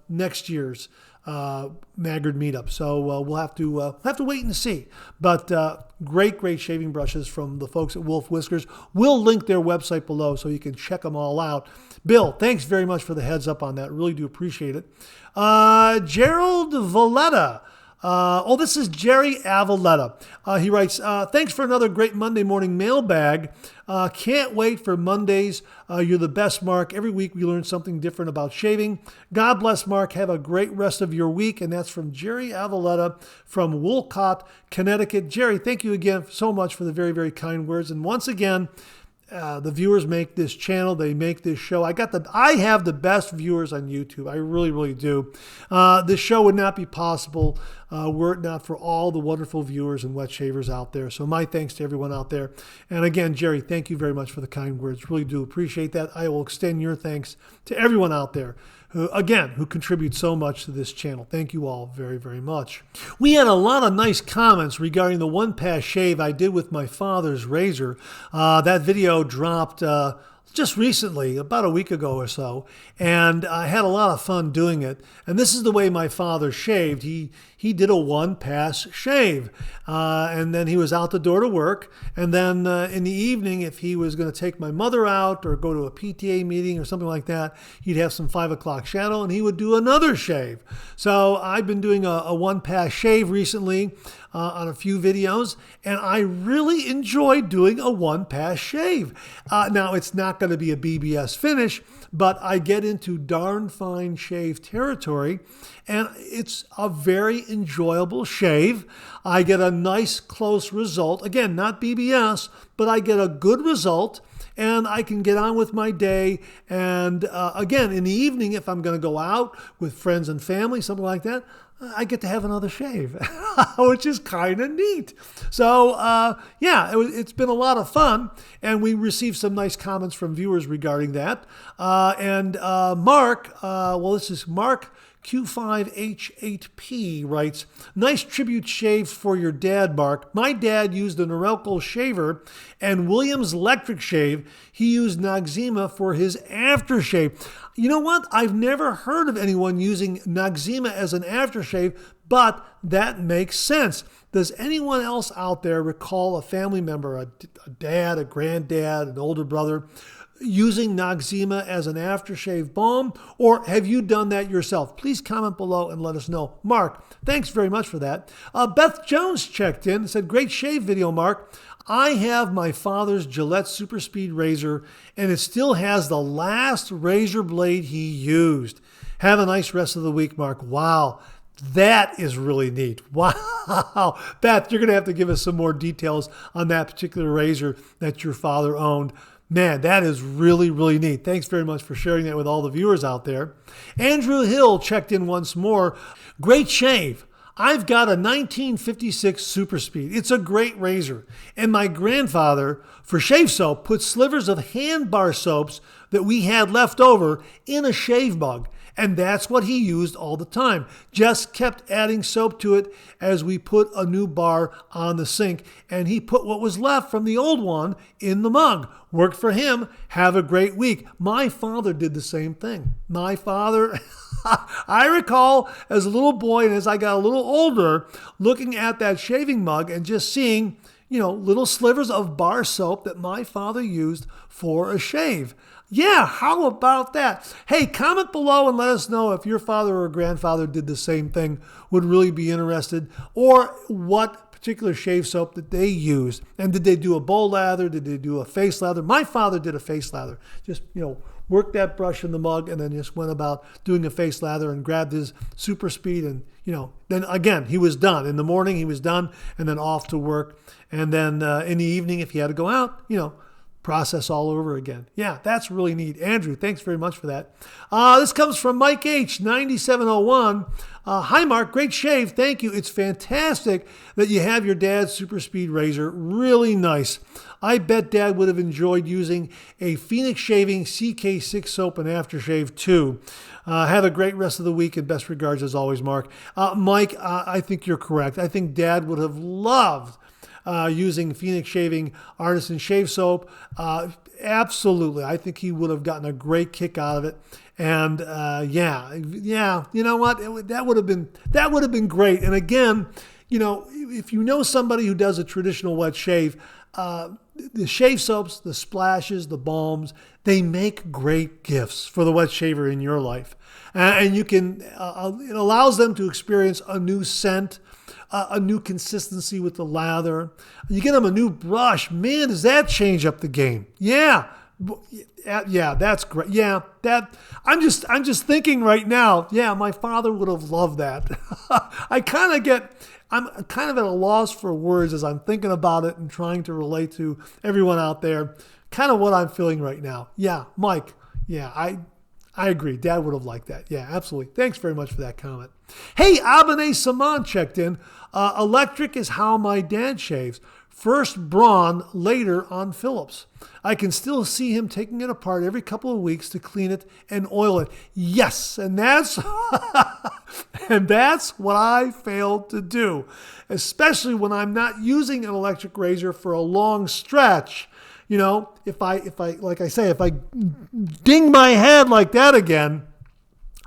next year's Maggard Meetup. So we'll have to wait and see. But great shaving brushes from the folks at Wolf Whiskers. We'll link their website below so you can check them all out. Bill, thanks very much for the heads up on that. Really do appreciate it. Gerald Valletta. This is Jerry Avaletta. He writes, thanks for another great Monday morning mailbag. Can't wait for Mondays. You're the best, Mark. Every week we learn something different about shaving. God bless, Mark. Have a great rest of your week. And that's from Jerry Avaletta from Wolcott, Connecticut. Jerry, thank you again so much for the very kind words. And once again, the viewers make this channel. They make this show. I have the best viewers on YouTube. I really do. This show would not be possible were it not for all the wonderful viewers and wet shavers out there. So my thanks to everyone out there. And again, Jerry, thank you very much for the kind words. Really do appreciate that. I will extend your thanks to everyone out there who contribute so much to this channel. Thank you all very much. We had a lot of nice comments regarding the one-pass shave I did with my father's razor. That video dropped just recently, about a week ago or so, and I had a lot of fun doing it. And this is the way my father shaved. He did a one-pass shave, and then he was out the door to work. And then in the evening, if he was going to take my mother out or go to a PTA meeting or something like that, he'd have some 5 o'clock shadow, and he would do another shave. So I've been doing a one-pass shave recently. on a few videos, and I really enjoy doing a one-pass shave. Now, it's not going to be a BBS finish, but I get into darn fine shave territory, and it's a very enjoyable shave. I get a nice close result. Again, not BBS, but I get a good result, and I can get on with my day. And again, in the evening, if I'm going to go out with friends and family, something like that, I get to have another shave, which is kind of neat. So, it's been a lot of fun, and we received some nice comments from viewers regarding that. Mark, this is Mark Q5H8P writes, nice tribute shave for your dad, Mark. My dad used a Norelco shaver and Williams electric shave. He used Noxzema for his aftershave. You know what? I've never heard of anyone using Noxzema as an aftershave, but that makes sense. Does anyone else out there recall a family member, a dad, a granddad, an older brother, using Noxzema as an aftershave balm, or have you done that yourself? Please comment below and let us know. Mark, thanks very much for that. Beth Jones checked in and said, great shave video, Mark. I have my father's Gillette Super Speed razor, and it still has the last razor blade he used. Have a nice rest of the week, Mark. Wow. That is really neat. Wow. Beth, you're going to have to give us some more details on that particular razor that your father owned. Man, that is really, really neat. Thanks very much for sharing that with all the viewers out there. Andrew Hill checked in once more. Great shave. I've got a 1956 Super Speed. It's a great razor. And my grandfather, for shave soap, put slivers of hand bar soaps that we had left over in a shave mug. And that's what he used all the time. Just kept adding soap to it as we put a new bar on the sink. And he put what was left from the old one in the mug. Worked for him. Have a great week. My father did the same thing. My father, I recall as a little boy and as I got a little older, looking at that shaving mug and just seeing, little slivers of bar soap that my father used for a shave. Yeah, how about that? Hey, comment below and let us know if your father or grandfather did the same thing. Would really be interested. Or what particular shave soap that they used. And did they do a bowl lather? Did they do a face lather? My father did a face lather. Just, worked that brush in the mug and then just went about doing a face lather and grabbed his Super Speed and, then again, he was done. In the morning, he was done and then off to work. And then in the evening, if he had to go out, process all over again. Yeah, that's really neat. Andrew, thanks very much for that. This comes from Mike H, 9701. Hi, Mark. Great shave. Thank you. It's fantastic that you have your dad's Super Speed razor. Really nice. I bet Dad would have enjoyed using a Phoenix Shaving CK6 soap and aftershave too. Have a great rest of the week and best regards as always, Mark. Mike, I think you're correct. I think Dad would have loved using Phoenix Shaving Artisan Shave Soap. Absolutely. I think he would have gotten a great kick out of it. And you know what? That would have been great. And again, if you know somebody who does a traditional wet shave, the shave soaps, the splashes, the balms, they make great gifts for the wet shaver in your life. And you can, it allows them to experience a new scent, a new consistency with the lather. You get them a new brush. Man, does that change up the game? Yeah, that's great. Yeah, I'm just thinking right now. Yeah, my father would have loved that. I'm kind of at a loss for words as I'm thinking about it and trying to relate to everyone out there. Kind of what I'm feeling right now. Yeah, Mike. Yeah, I agree. Dad would have liked that. Yeah, absolutely. Thanks very much for that comment. Hey, Abane Saman checked in. Electric is how my dad shaves. First Braun, later on Phillips. I can still see him taking it apart every couple of weeks to clean it and oil it. Yes, and that's what I failed to do, especially when I'm not using an electric razor for a long stretch. If I ding my head like that again,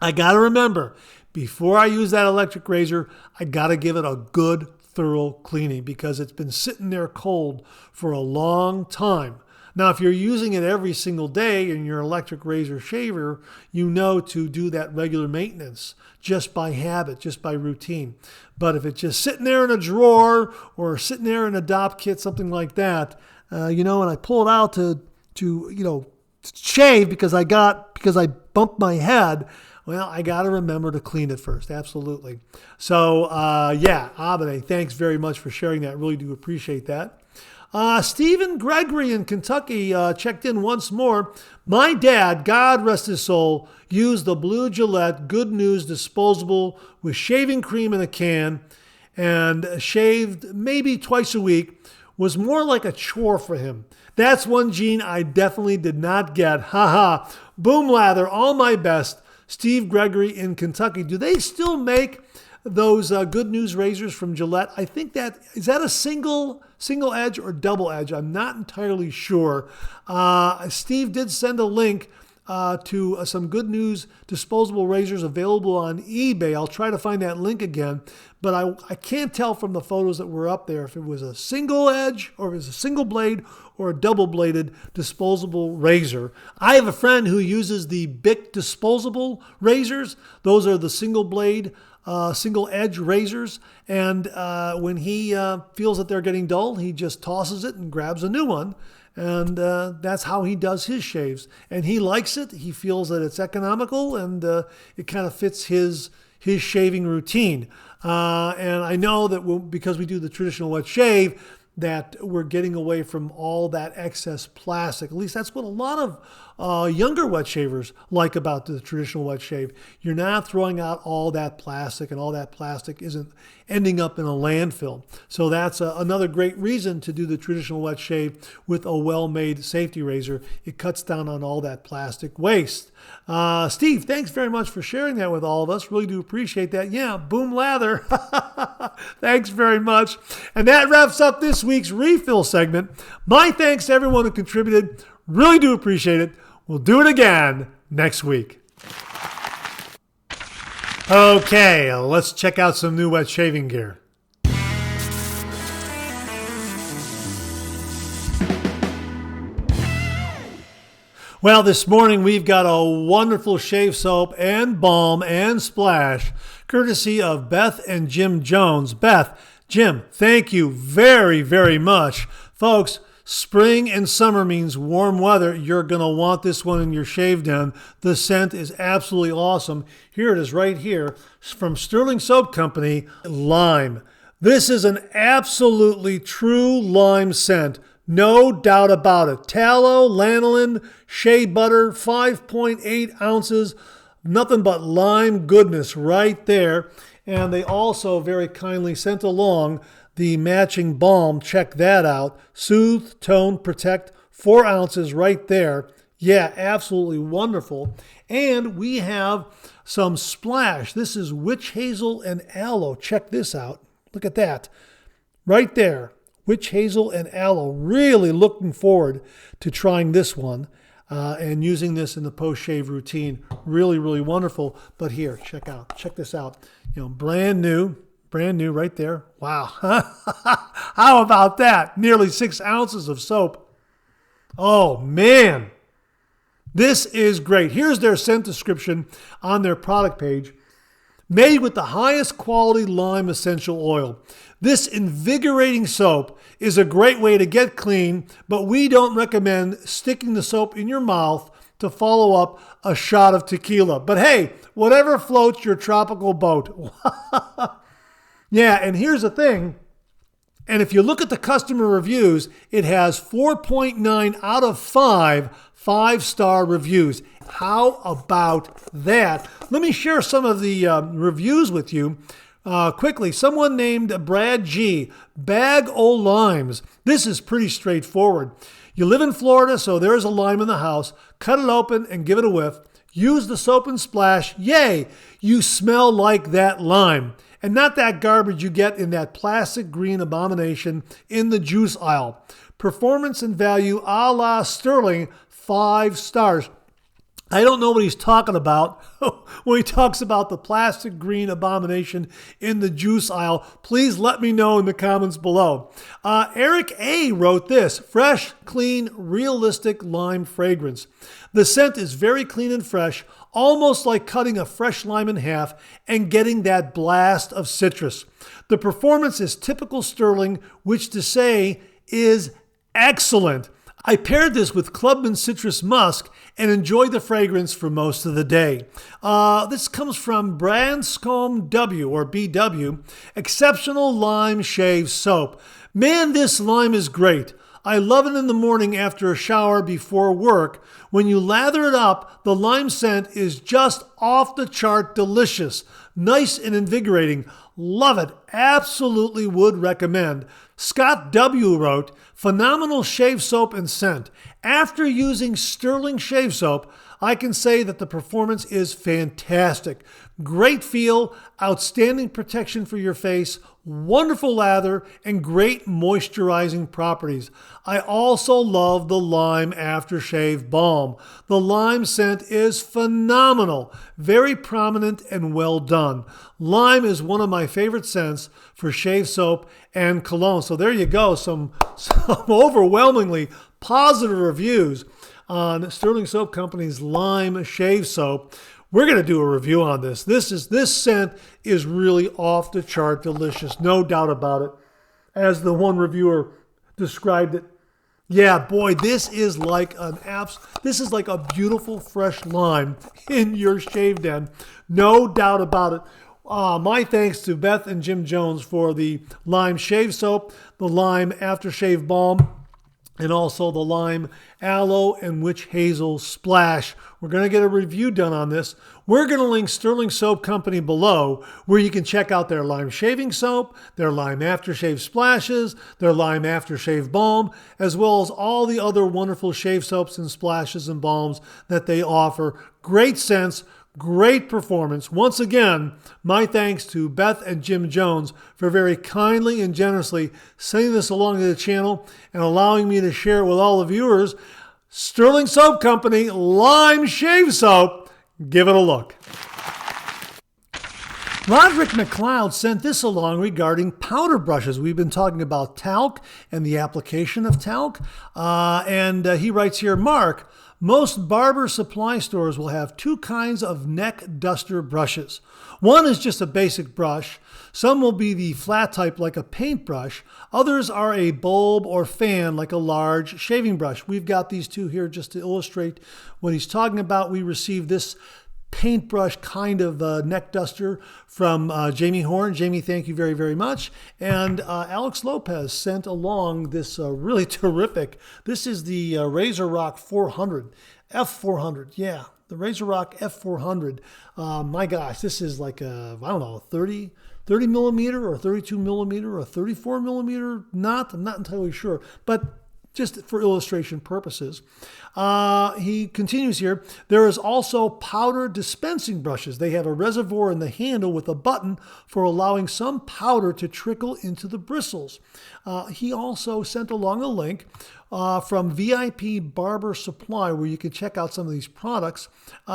I got to remember, before I use that electric razor, I got to give it a good, thorough cleaning because it's been sitting there cold for a long time. Now, if you're using it every single day in your electric razor shaver, you know to do that regular maintenance just by habit, just by routine. But if it's just sitting there in a drawer or sitting there in a DOP kit, something like that, and I pull it out to shave because I bumped my head, well, I got to remember to clean it first. Absolutely. So, Abene, thanks very much for sharing that. Really do appreciate that. Stephen Gregory in Kentucky checked in once more. My dad, God rest his soul, used the blue Gillette Good News disposable with shaving cream in a can and shaved maybe twice a week. Was more like a chore for him. That's one gene I definitely did not get. Ha ha. Boom lather, all my best. Steve Gregory in Kentucky. Do they still make those Good News razors from Gillette? I think is that a single edge or double edge? I'm not entirely sure. Steve did send a link to some Good News disposable razors available on eBay. I'll try to find that link again, but I can't tell from the photos that were up there if it was a single edge or if it was a single blade or a double bladed disposable razor. I have a friend who uses the Bic disposable razors. Those are the single blade, single edge razors. And when he feels that they're getting dull, he just tosses it and grabs a new one. And that's how he does his shaves. And he likes it. He feels that it's economical and it kind of fits his shaving routine. And I know that because we do the traditional wet shave, that we're getting away from all that excess plastic. At least that's what a lot of younger wet shavers like about the traditional wet shave. You're not throwing out all that plastic, and all that plastic isn't ending up in a landfill. So that's another great reason to do the traditional wet shave with a well-made safety razor. It cuts down on all that plastic waste. Steve, thanks very much for sharing that with all of us. Really do appreciate that. Yeah, boom lather. Thanks very much. And that wraps up this week's refill segment. My thanks to everyone who contributed. Really do appreciate it. We'll do it again next week. Okay, let's check out some new wet shaving gear. Well, this morning we've got a wonderful shave soap and balm and splash, courtesy of Beth and Jim Jones. Beth, Jim, thank you very, very much. Folks, spring and summer means warm weather. You're going to want this one in your shave den. The scent is absolutely awesome. Here it is right here from Stirling Soap Company, Lime. This is an absolutely true lime scent. No doubt about it. Tallow, lanolin, shea butter, 5.8 ounces. Nothing but lime goodness right there. And they also very kindly sent along the matching balm. Check that out. Soothe, tone, protect, 4 ounces right there. Yeah, absolutely wonderful. And we have some splash. This is witch hazel and aloe. Check this out. Look at that. Right there. Witch hazel and aloe. Really looking forward to trying this one and using this in the post-shave routine. Really, really wonderful. But here, check this out. Brand new right there. Wow. How about that? Nearly 6 ounces of soap. Oh, man. This is great. Here's their scent description on their product page. Made with the highest quality lime essential oil. This invigorating soap is a great way to get clean, but we don't recommend sticking the soap in your mouth to follow up a shot of tequila. But hey, whatever floats your tropical boat. Yeah, and here's the thing. And if you look at the customer reviews, it has 4.9 out of 5-star reviews. How about that? Let me share some of the reviews with you quickly. Someone named Brad G. Bag o' limes. This is pretty straightforward. You live in Florida, so there's a lime in the house. Cut it open and give it a whiff. Use the soap and splash. Yay! You smell like that lime. And not that garbage you get in that plastic green abomination in the juice aisle. Performance and value a la Stirling, 5 stars. I don't know what he's talking about when he talks about the plastic green abomination in the juice aisle. Please let me know in the comments below. Eric A. wrote this: fresh, clean, realistic lime fragrance. The scent is very clean and fresh, almost like cutting a fresh lime in half and getting that blast of citrus. The performance is typical Stirling, which to say is excellent. I paired this with Clubman Citrus Musk and enjoyed the fragrance for most of the day. This comes from Branscombe W, or BW, Exceptional Lime Shave Soap. Man, this lime is great. I love it in the morning after a shower before work. When you lather it up, the lime scent is just off the chart delicious. Nice and invigorating. Love it. Absolutely would recommend. Scott W. wrote, phenomenal shave soap and scent. After using Stirling shave soap, I can say that the performance is fantastic. Great feel, outstanding protection for your face, wonderful lather, and great moisturizing properties. I also love the lime aftershave balm. The lime scent is phenomenal, very prominent and well done. Lime is one of my favorite scents for shave soap and cologne. So there you go, some overwhelmingly positive reviews on Stirling Soap Company's lime shave soap. We're going to do a review on this. This scent is really off the chart delicious, no doubt about it. As the one reviewer described it, yeah, boy, this is like a beautiful fresh lime in your shave den, no doubt about it. My thanks to Beth and Jim Jones for the lime shave soap, the lime aftershave balm, and also the lime aloe and witch hazel splash. We're going to get a review done on this. We're going to link Stirling Soap Company below, where you can check out their lime shaving soap, their lime aftershave splashes, their lime aftershave balm, as well as all the other wonderful shave soaps and splashes and balms that they offer. Great scents, great performance. Once again, my thanks to Beth and Jim Jones for very kindly and generously sending this along to the channel and allowing me to share it with all the viewers. Stirling Soap Company Lime Shave Soap. Give it a look. Roderick McLeod sent this along regarding powder brushes. We've been talking about talc and the application of talc. And he writes here, Mark, most barber supply stores will have two kinds of neck duster brushes. One is just a basic brush. Some will be the flat type like a paintbrush. Others are a bulb or fan like a large shaving brush. We've got these two here just to illustrate what he's talking about. We received this paintbrush kind of neck duster from Jamie Horn. Jamie, thank you very, very much. And Alex Lopez sent along this really terrific. This is the Razor Rock 400, F400. Yeah, the Razor Rock F400. My gosh, this is like a, I don't know, 30 millimeter or 32 millimeter or 34 millimeter knot. I'm not entirely sure, but just for illustration purposes. He continues here. There is also powder dispensing brushes. They have a reservoir in the handle with a button for allowing some powder to trickle into the bristles. He also sent along a link from VIP Barber Supply where you can check out some of these products.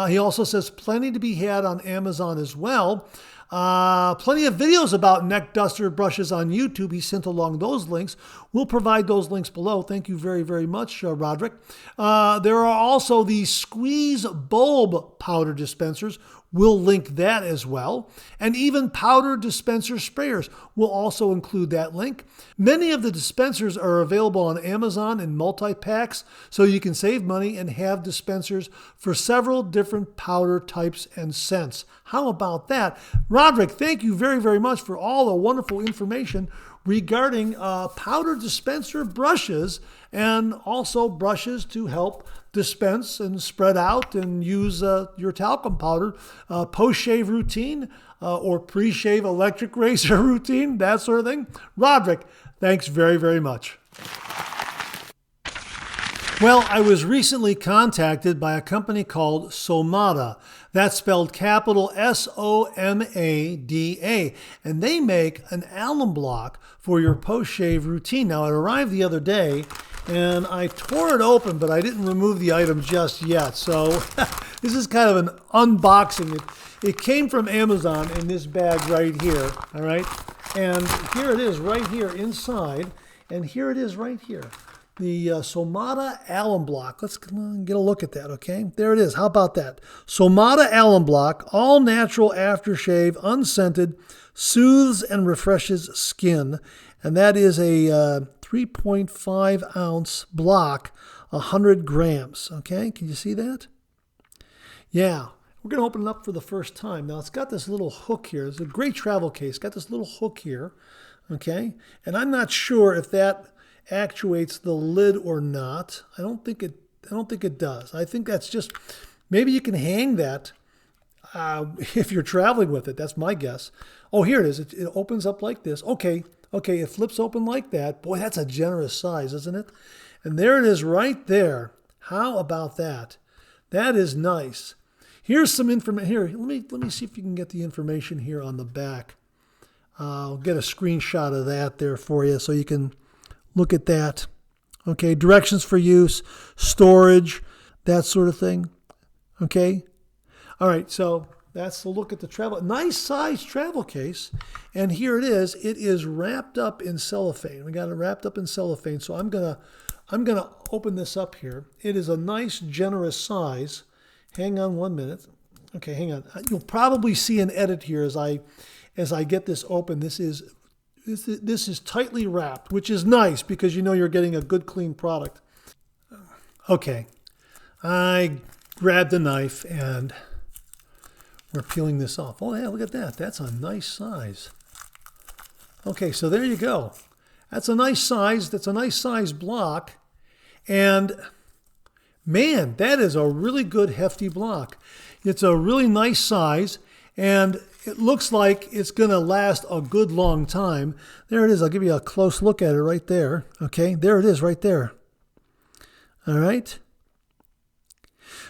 He also says plenty to be had on Amazon as well. Plenty of videos about neck duster brushes on YouTube. He sent along those links. We'll provide those links below. Thank you very, very much, Roderick. There are also the Squeeze Bulb powder dispensers. We'll link that as well. And even powder dispenser sprayers. We'll also include that link. Many of the dispensers are available on Amazon in multi-packs, so you can save money and have dispensers for several different powder types and scents. How about that? Roderick, thank you very, very much for all the wonderful information regarding powder dispenser brushes and also brushes to help dispense and spread out and use your talcum powder post-shave routine or pre-shave electric razor routine, that sort of thing. Roderick, thanks very, very much. Well, I was recently contacted by a company called Somada. That's spelled capital S-O-M-A-D-A. And they make an alum block for your post-shave routine. Now, it arrived the other day, and I tore it open, but I didn't remove the item just yet. So this is kind of an unboxing. It came from Amazon in this bag right here, all right? And here it is right here inside, and here it is right here. The Somada Alum Block. Let's get a look at that, okay? There it is. How about that? Somada Alum Block, all natural aftershave, unscented, soothes and refreshes skin. And that is a 3.5 ounce block, 100 grams, okay? Can you see that? Yeah. We're going to open it up for the first time. Now, it's got this little hook here. It's a great travel case. It's got this little hook here, okay? And I'm not sure if that actuates the lid or not. I don't think it does. I think that's just, maybe you can hang that if you're traveling with it. That's my guess. Oh, here it is. It opens up like this. Okay, it flips open like that. Boy, that's a generous size, isn't it? And there it is right there. How about that? That is nice. Here's some information. Here, let me see if you can get the information here on the back. I'll get a screenshot of that there for you so you can look at that. Okay, directions for use, storage, that sort of thing. Okay. All right, so that's the look at the travel. Nice size travel case. And here it is. It is wrapped up in cellophane. We got it wrapped up in cellophane. So I'm gonna open this up here. It is a nice, generous size. Hang on 1 minute. Okay, hang on. You'll probably see an edit here as I get this open. This is tightly wrapped, which is nice because you know you're getting a good, clean product. Okay, I grabbed a knife and we're peeling this off. Oh yeah, look at that. That's a nice size. Okay, so there you go. That's a nice size. That's a nice size block. And man, that is a really good, hefty block. It's a really nice size, and it looks like it's going to last a good long time. There it is. I'll give you a close look at it right there. Okay, there it is right there. All right.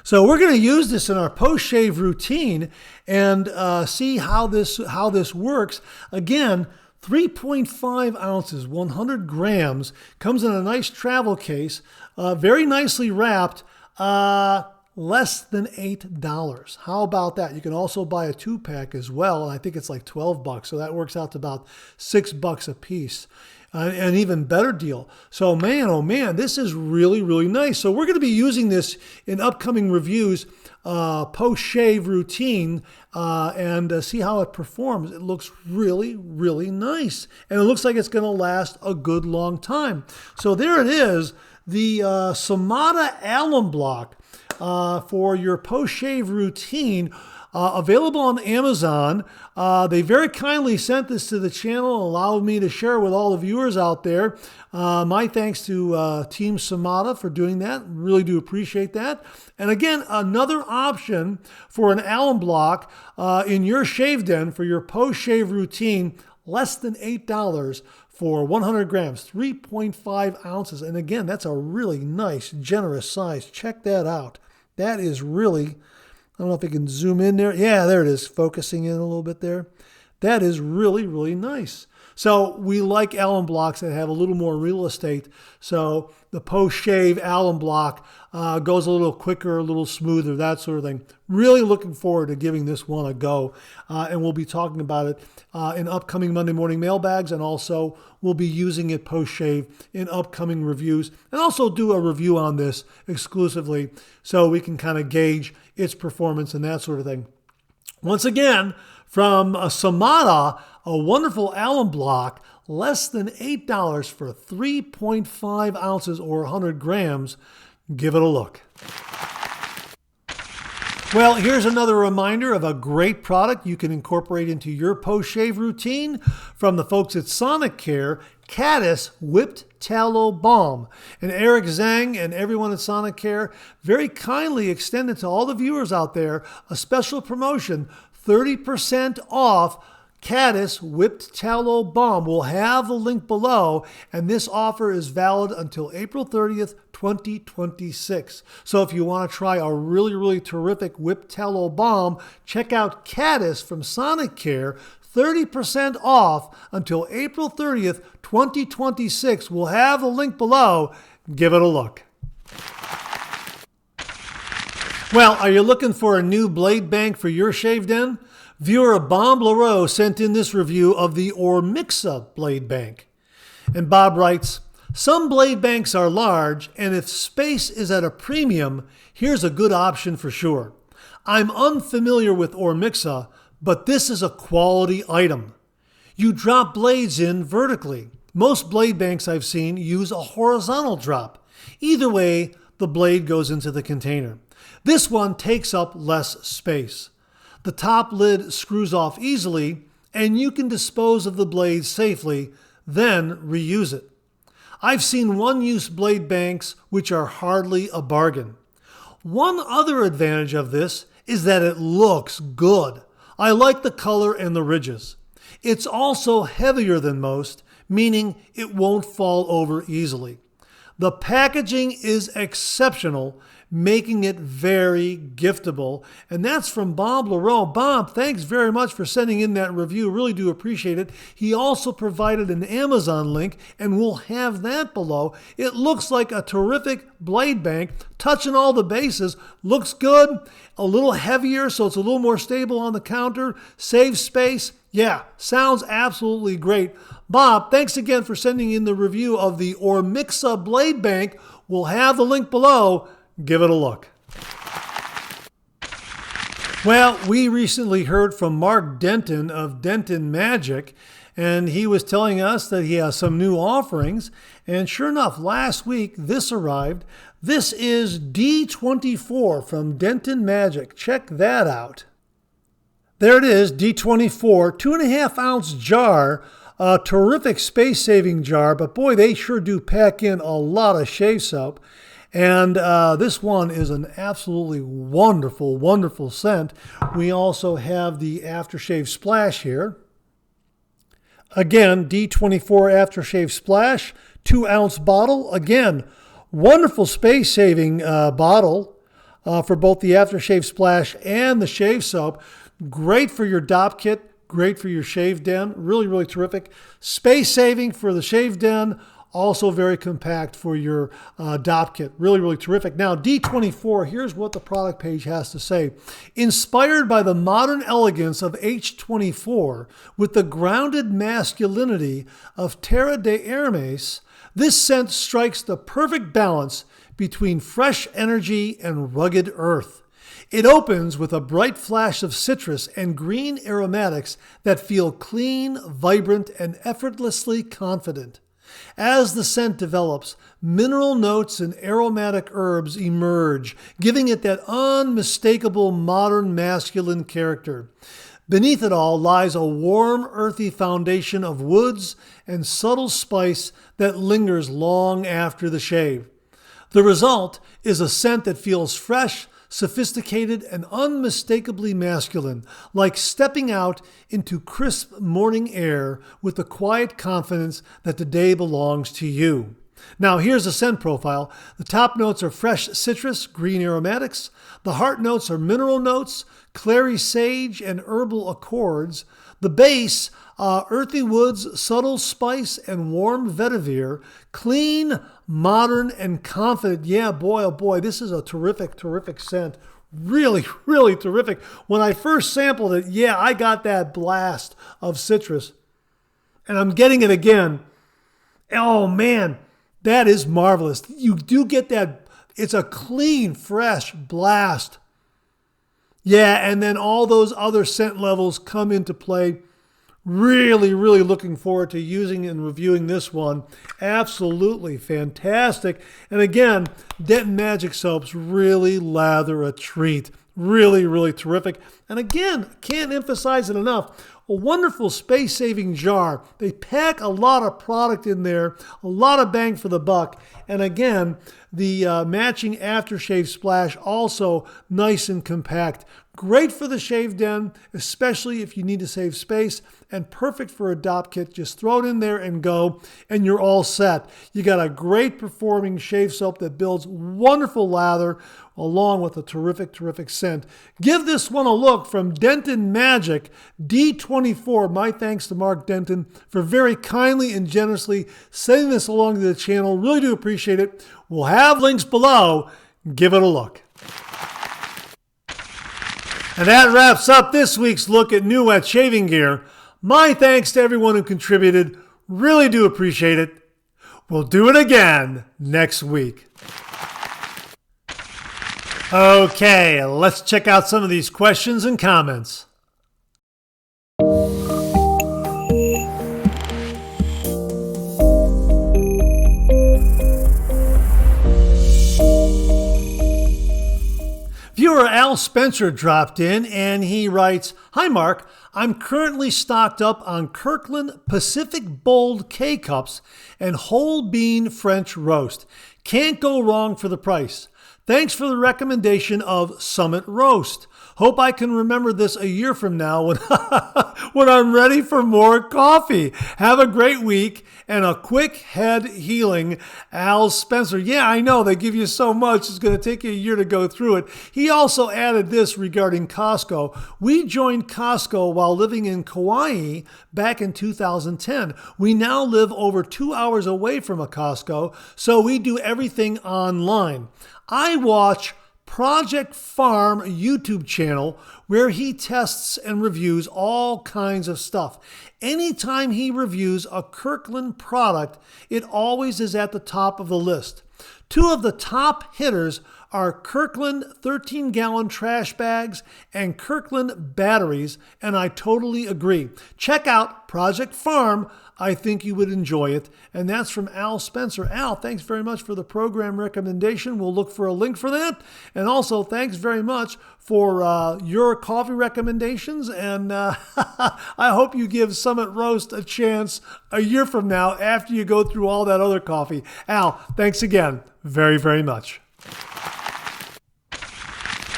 So we're going to use this in our post-shave routine and see how this works. Again, 3.5 ounces, 100 grams, comes in a nice travel case, very nicely wrapped, less than $8. How about that? You can also buy a 2-pack as well, and I think it's like $12, so that works out to about $6 a piece. An even better deal. So man, oh man, this is really, really nice. So we're going to be using this in upcoming reviews, post-shave routine, and see how it performs. It looks really, really nice. And it looks like it's going to last a good long time. So there it is, the Somada Alum Block for your post-shave routine. Available on Amazon. They very kindly sent this to the channel and allowed me to share with all the viewers out there. My thanks to Team Somada for doing that. Really do appreciate that. And again, another option for an alum block in your shave den for your post-shave routine, less than $8 for 100 grams, 3.5 ounces. And again, that's a really nice, generous size. Check that out. That is really... I don't know if you can zoom in there. Yeah, there it is, focusing in a little bit there. That is really, really nice. So we like alum blocks that have a little more real estate. So the post-shave alum block goes a little quicker, a little smoother, that sort of thing. Really looking forward to giving this one a go. And we'll be talking about it in upcoming Monday morning mailbags, and also we'll be using it post-shave in upcoming reviews, and also do a review on this exclusively so we can kind of gauge its performance and that sort of thing. Once again, from Somada, a wonderful alum block, less than $8 for 3.5 ounces or 100 grams. Give it a look. Well, here's another reminder of a great product you can incorporate into your post-shave routine from the folks at Sonicare, Caddise Whipped Tallow Balm. And Eric Zhang and everyone at Sonicare very kindly extended to all the viewers out there a special promotion, 30% off Caddise Whipped Tallow Balm. We'll have the link below, and this offer is valid until April 30th, 2026. So if you want to try a really, really terrific Whipped Tallow Balm, check out Caddise from Sonicare, 30% off until April 30th, 2026. We'll have the link below. Give it a look. Well, are you looking for a new blade bank for your shave den? Viewer Bob LaRoe sent in this review of the Ormixa blade bank. And Bob writes, some blade banks are large, and if space is at a premium, here's a good option for sure. I'm unfamiliar with Ormixa, but this is a quality item. You drop blades in vertically. Most blade banks I've seen use a horizontal drop. Either way, the blade goes into the container. This one takes up less space. The top lid screws off easily, and you can dispose of the blade safely, then reuse it. I've seen one-use blade banks which are hardly a bargain. One other advantage of this is that it looks good. I like the color and the ridges. It's also heavier than most, meaning it won't fall over easily. The packaging is exceptional, making it very giftable. And that's from Bob LaRoe. Bob, thanks very much for sending in that review. Really do appreciate it. He also provided an Amazon link, and we'll have that below. It looks like a terrific blade bank, touching all the bases. Looks good, a little heavier, so it's a little more stable on the counter, saves space. Yeah, sounds absolutely great. Bob, thanks again for sending in the review of the Ormixa blade bank. We'll have the link below. Give it a look. Well, we recently heard from Mark Denton of Denton Majick, and he was telling us that he has some new offerings. And sure enough, last week this arrived. This is D24 from Denton Majick. Check that out. There it is, D24, 2.5 ounce jar, a terrific space-saving jar, but boy, they sure do pack in a lot of shave soap. And this one is an absolutely wonderful, wonderful scent. We also have the aftershave splash here. Again, D24 aftershave splash, 2 ounce bottle. Again, wonderful space-saving bottle for both the aftershave splash and the shave soap. Great for your DOP kit, great for your shave den. Really, really terrific. Space-saving for the shave den. Also very compact for your DOP kit. Really, really terrific. Now, D24, here's what the product page has to say. Inspired by the modern elegance of H24 with the grounded masculinity of Terra de Hermes, this scent strikes the perfect balance between fresh energy and rugged earth. It opens with a bright flash of citrus and green aromatics that feel clean, vibrant, and effortlessly confident. As the scent develops, mineral notes and aromatic herbs emerge, giving it that unmistakable modern masculine character. Beneath it all lies a warm, earthy foundation of woods and subtle spice that lingers long after the shave. The result is a scent that feels fresh, sophisticated, and unmistakably masculine, like stepping out into crisp morning air with the quiet confidence that the day belongs to you. Now here's the scent profile. The top notes are fresh citrus, green aromatics. The heart notes are mineral notes, clary sage, and herbal accords. The base, earthy woods, subtle spice, and warm vetiver. Clean, modern, and confident. Yeah, boy, oh boy, this is a terrific, terrific scent. Really, really terrific. When I first sampled it, yeah, I got that blast of citrus. And I'm getting it again. Oh, man, that is marvelous. You do get that. It's a clean, fresh blast. Yeah, and then all those other scent levels come into play. Really, really looking forward to using and reviewing this one. Absolutely fantastic. And again, Denton Majick soaps really lather a treat. Really, really terrific. And again, can't emphasize it enough. A wonderful space-saving jar. They pack a lot of product in there, a lot of bang for the buck. And again, the matching aftershave splash also nice and compact. Great for the shave den, especially if you need to save space, and perfect for a dop kit. Just throw it in there and go, and you're all set. You got a great performing shave soap that builds wonderful lather along with a terrific, terrific scent. Give this one a look from Denton Majick D24. My thanks to Mark Denton for very kindly and generously sending this along to the channel. Really do appreciate it. We'll have links below. Give it a look. And that wraps up this week's look at new wet shaving gear. My thanks to everyone who contributed. Really do appreciate it. We'll do it again next week. Okay, let's check out some of these questions and comments. Viewer Al Spencer dropped in and he writes, "Hi Mark, I'm currently stocked up on Kirkland Pacific Bold K-Cups and whole bean French roast. Can't go wrong for the price. Thanks for the recommendation of Summit Roast. Hope I can remember this a year from now when, when I'm ready for more coffee. Have a great week and a quick head healing, Al Spencer." Yeah, I know. They give you so much. It's going to take you a year to go through it. He also added this regarding Costco. We joined Costco while living in Kauai back in 2010. We now live over 2 hours away from a Costco, so we do everything online. I watch Project Farm YouTube channel where he tests and reviews all kinds of stuff. Anytime he reviews a Kirkland product, it always is at the top of the list. Two of the top hitters are Kirkland 13-gallon trash bags and Kirkland batteries, and I totally agree. Check out Project Farm. I think you would enjoy it. And that's from Al Spencer. Al, thanks very much for the program recommendation. We'll look for a link for that. And also, thanks very much for your coffee recommendations. And I hope you give Summit Roast a chance a year from now after you go through all that other coffee. Al, thanks again very, very much.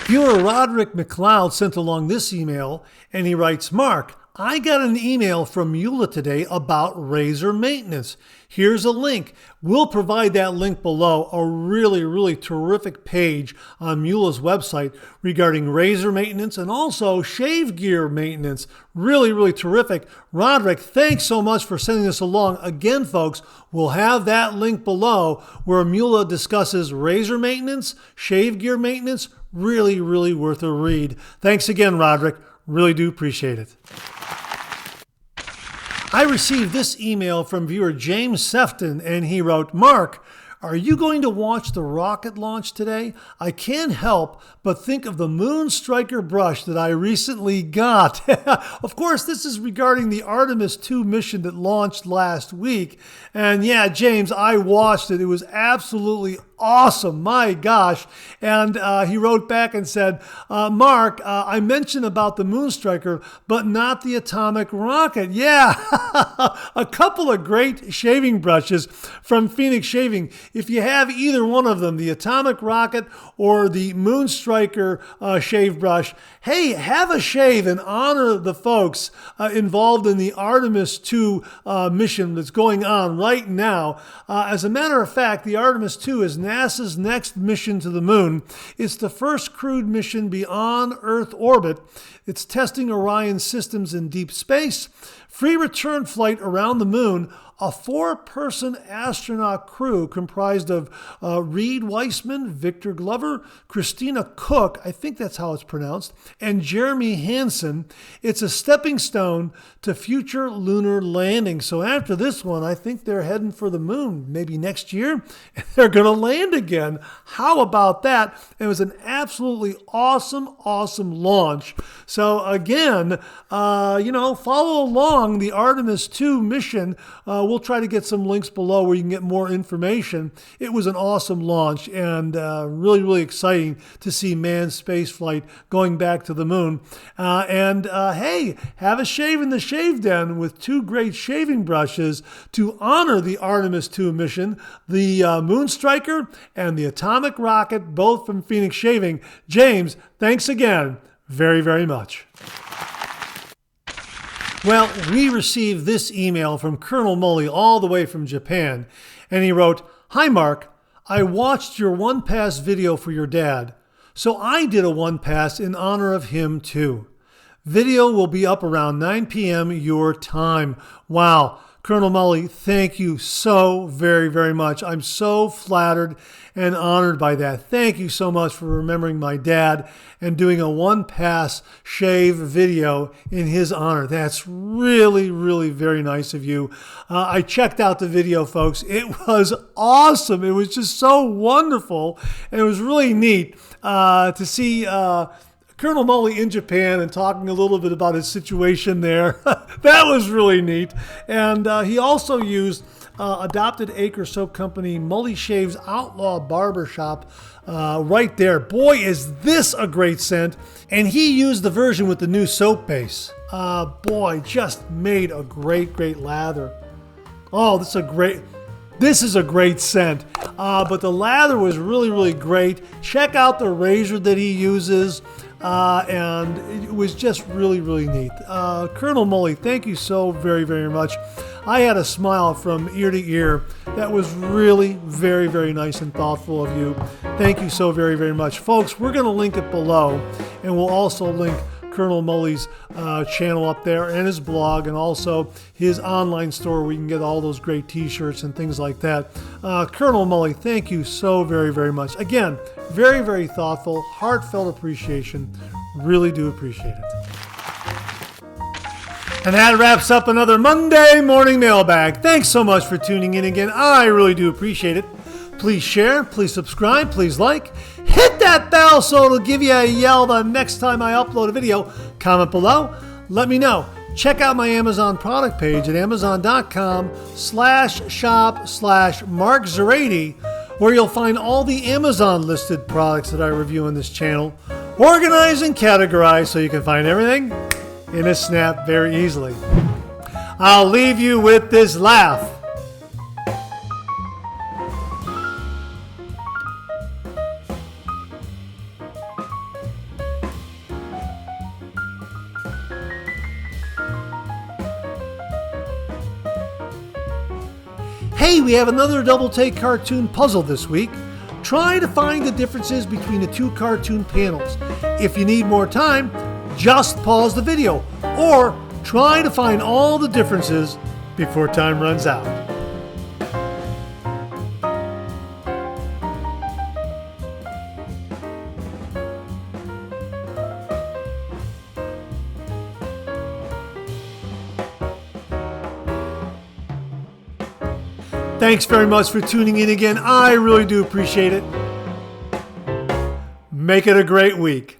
Viewer Roderick McLeod sent along this email, and he writes, "Mark, I got an email from Muhle today about razor maintenance. Here's a link. We'll provide that link below. A really, really terrific page on Muhle's website regarding razor maintenance and also shave gear maintenance. Really, really terrific. Roderick, thanks so much for sending this along. Again, folks, we'll have that link below where Muhle discusses razor maintenance, shave gear maintenance. Really, really worth a read. Thanks again, Roderick. Really do appreciate it. I received this email from viewer James Sefton, and he wrote, "Mark, are you going to watch the rocket launch today? I can't help but think of the Moon Striker brush that I recently got." Of course, this is regarding the Artemis 2 mission that launched last week. And yeah, James, I watched it. It was absolutely awesome. My gosh. And he wrote back and said, "Mark, I mentioned about the Moon Striker, but not the atomic rocket." Yeah, a couple of great shaving brushes from Phoenix Shaving. If you have either one of them, the atomic rocket or the Moon Striker shave brush, hey, have a shave and honor the folks involved in the Artemis 2 mission that's going on right now. As a matter of fact, the Artemis 2 is NASA's next mission to the moon. It's the first crewed mission beyond Earth orbit. It's testing Orion systems in deep space, free return flight around the moon, a 4-person astronaut crew comprised of Reed Weissman, Victor Glover, Christina Cook, I think that's how it's pronounced, and Jeremy Hansen. It's a stepping stone to future lunar landing. So after this one, I think they're heading for the moon maybe next year, and they're going to land again. How about that? It was an absolutely awesome, awesome launch. So again, follow along the Artemis 2 mission. We'll try to get some links below where you can get more information. It was an awesome launch and really, really exciting to see manned spaceflight going back to the moon. Hey, have a shave in the shave den with 2 great shaving brushes to honor the Artemis 2 mission, the Moon Striker and the Atomic Rocket, both from Phoenix Shaving. James, thanks again. very, very much. Well, we received this email from Colonel Mully all the way from Japan, and he wrote, "Hi Mark, I watched your one pass video for your dad, so I did a one pass in honor of him too. Video will be up around 9 p.m. your time." Wow. Colonel Mully, thank you so very, very much. I'm so flattered and honored by that. Thank you so much for remembering my dad and doing a one-pass shave video in his honor. That's really, really very nice of you. I checked out the video, folks. It was awesome. It was just so wonderful. And it was really neat to see Colonel Mully in Japan and talking a little bit about his situation there. That was really neat. And he also used Adopted Acre Soap Company Mully Shaves Outlaw Barbershop right there. Boy, is this a great scent. And he used the version with the new soap base. Boy, just made a great, great lather. Oh, this is a great scent. But the lather was really, really great. Check out the razor that he uses. And it was just really, really neat. Colonel Mully, thank you so very, very much. I had a smile from ear to ear. That was really very, very nice and thoughtful of you. Thank you so very, very much. Folks, we're going to link it below, and we'll also link Colonel Mully's channel up there and his blog, and also his online store where you can get all those great t-shirts and things like that. Colonel Mully, thank you so very, very much. Again, very, very thoughtful, heartfelt appreciation. Really do appreciate it. And that wraps up another Monday Morning Mailbag. Thanks so much for tuning in again. I really do appreciate it. Please share, please subscribe, please like. Hit that bell so it'll give you a yell the next time I upload a video. Comment below. Let me know. Check out my Amazon product page at amazon.com/shop/MarkZerati, where you'll find all the Amazon listed products that I review on this channel, organized and categorized so you can find everything in a snap very easily. I'll leave you with this laugh. Hey, we have another double take cartoon puzzle this week. Try to find the differences between the two cartoon panels. If you need more time, just pause the video, or try to find all the differences before time runs out. Thanks very much for tuning in again. I really do appreciate it. Make it a great week.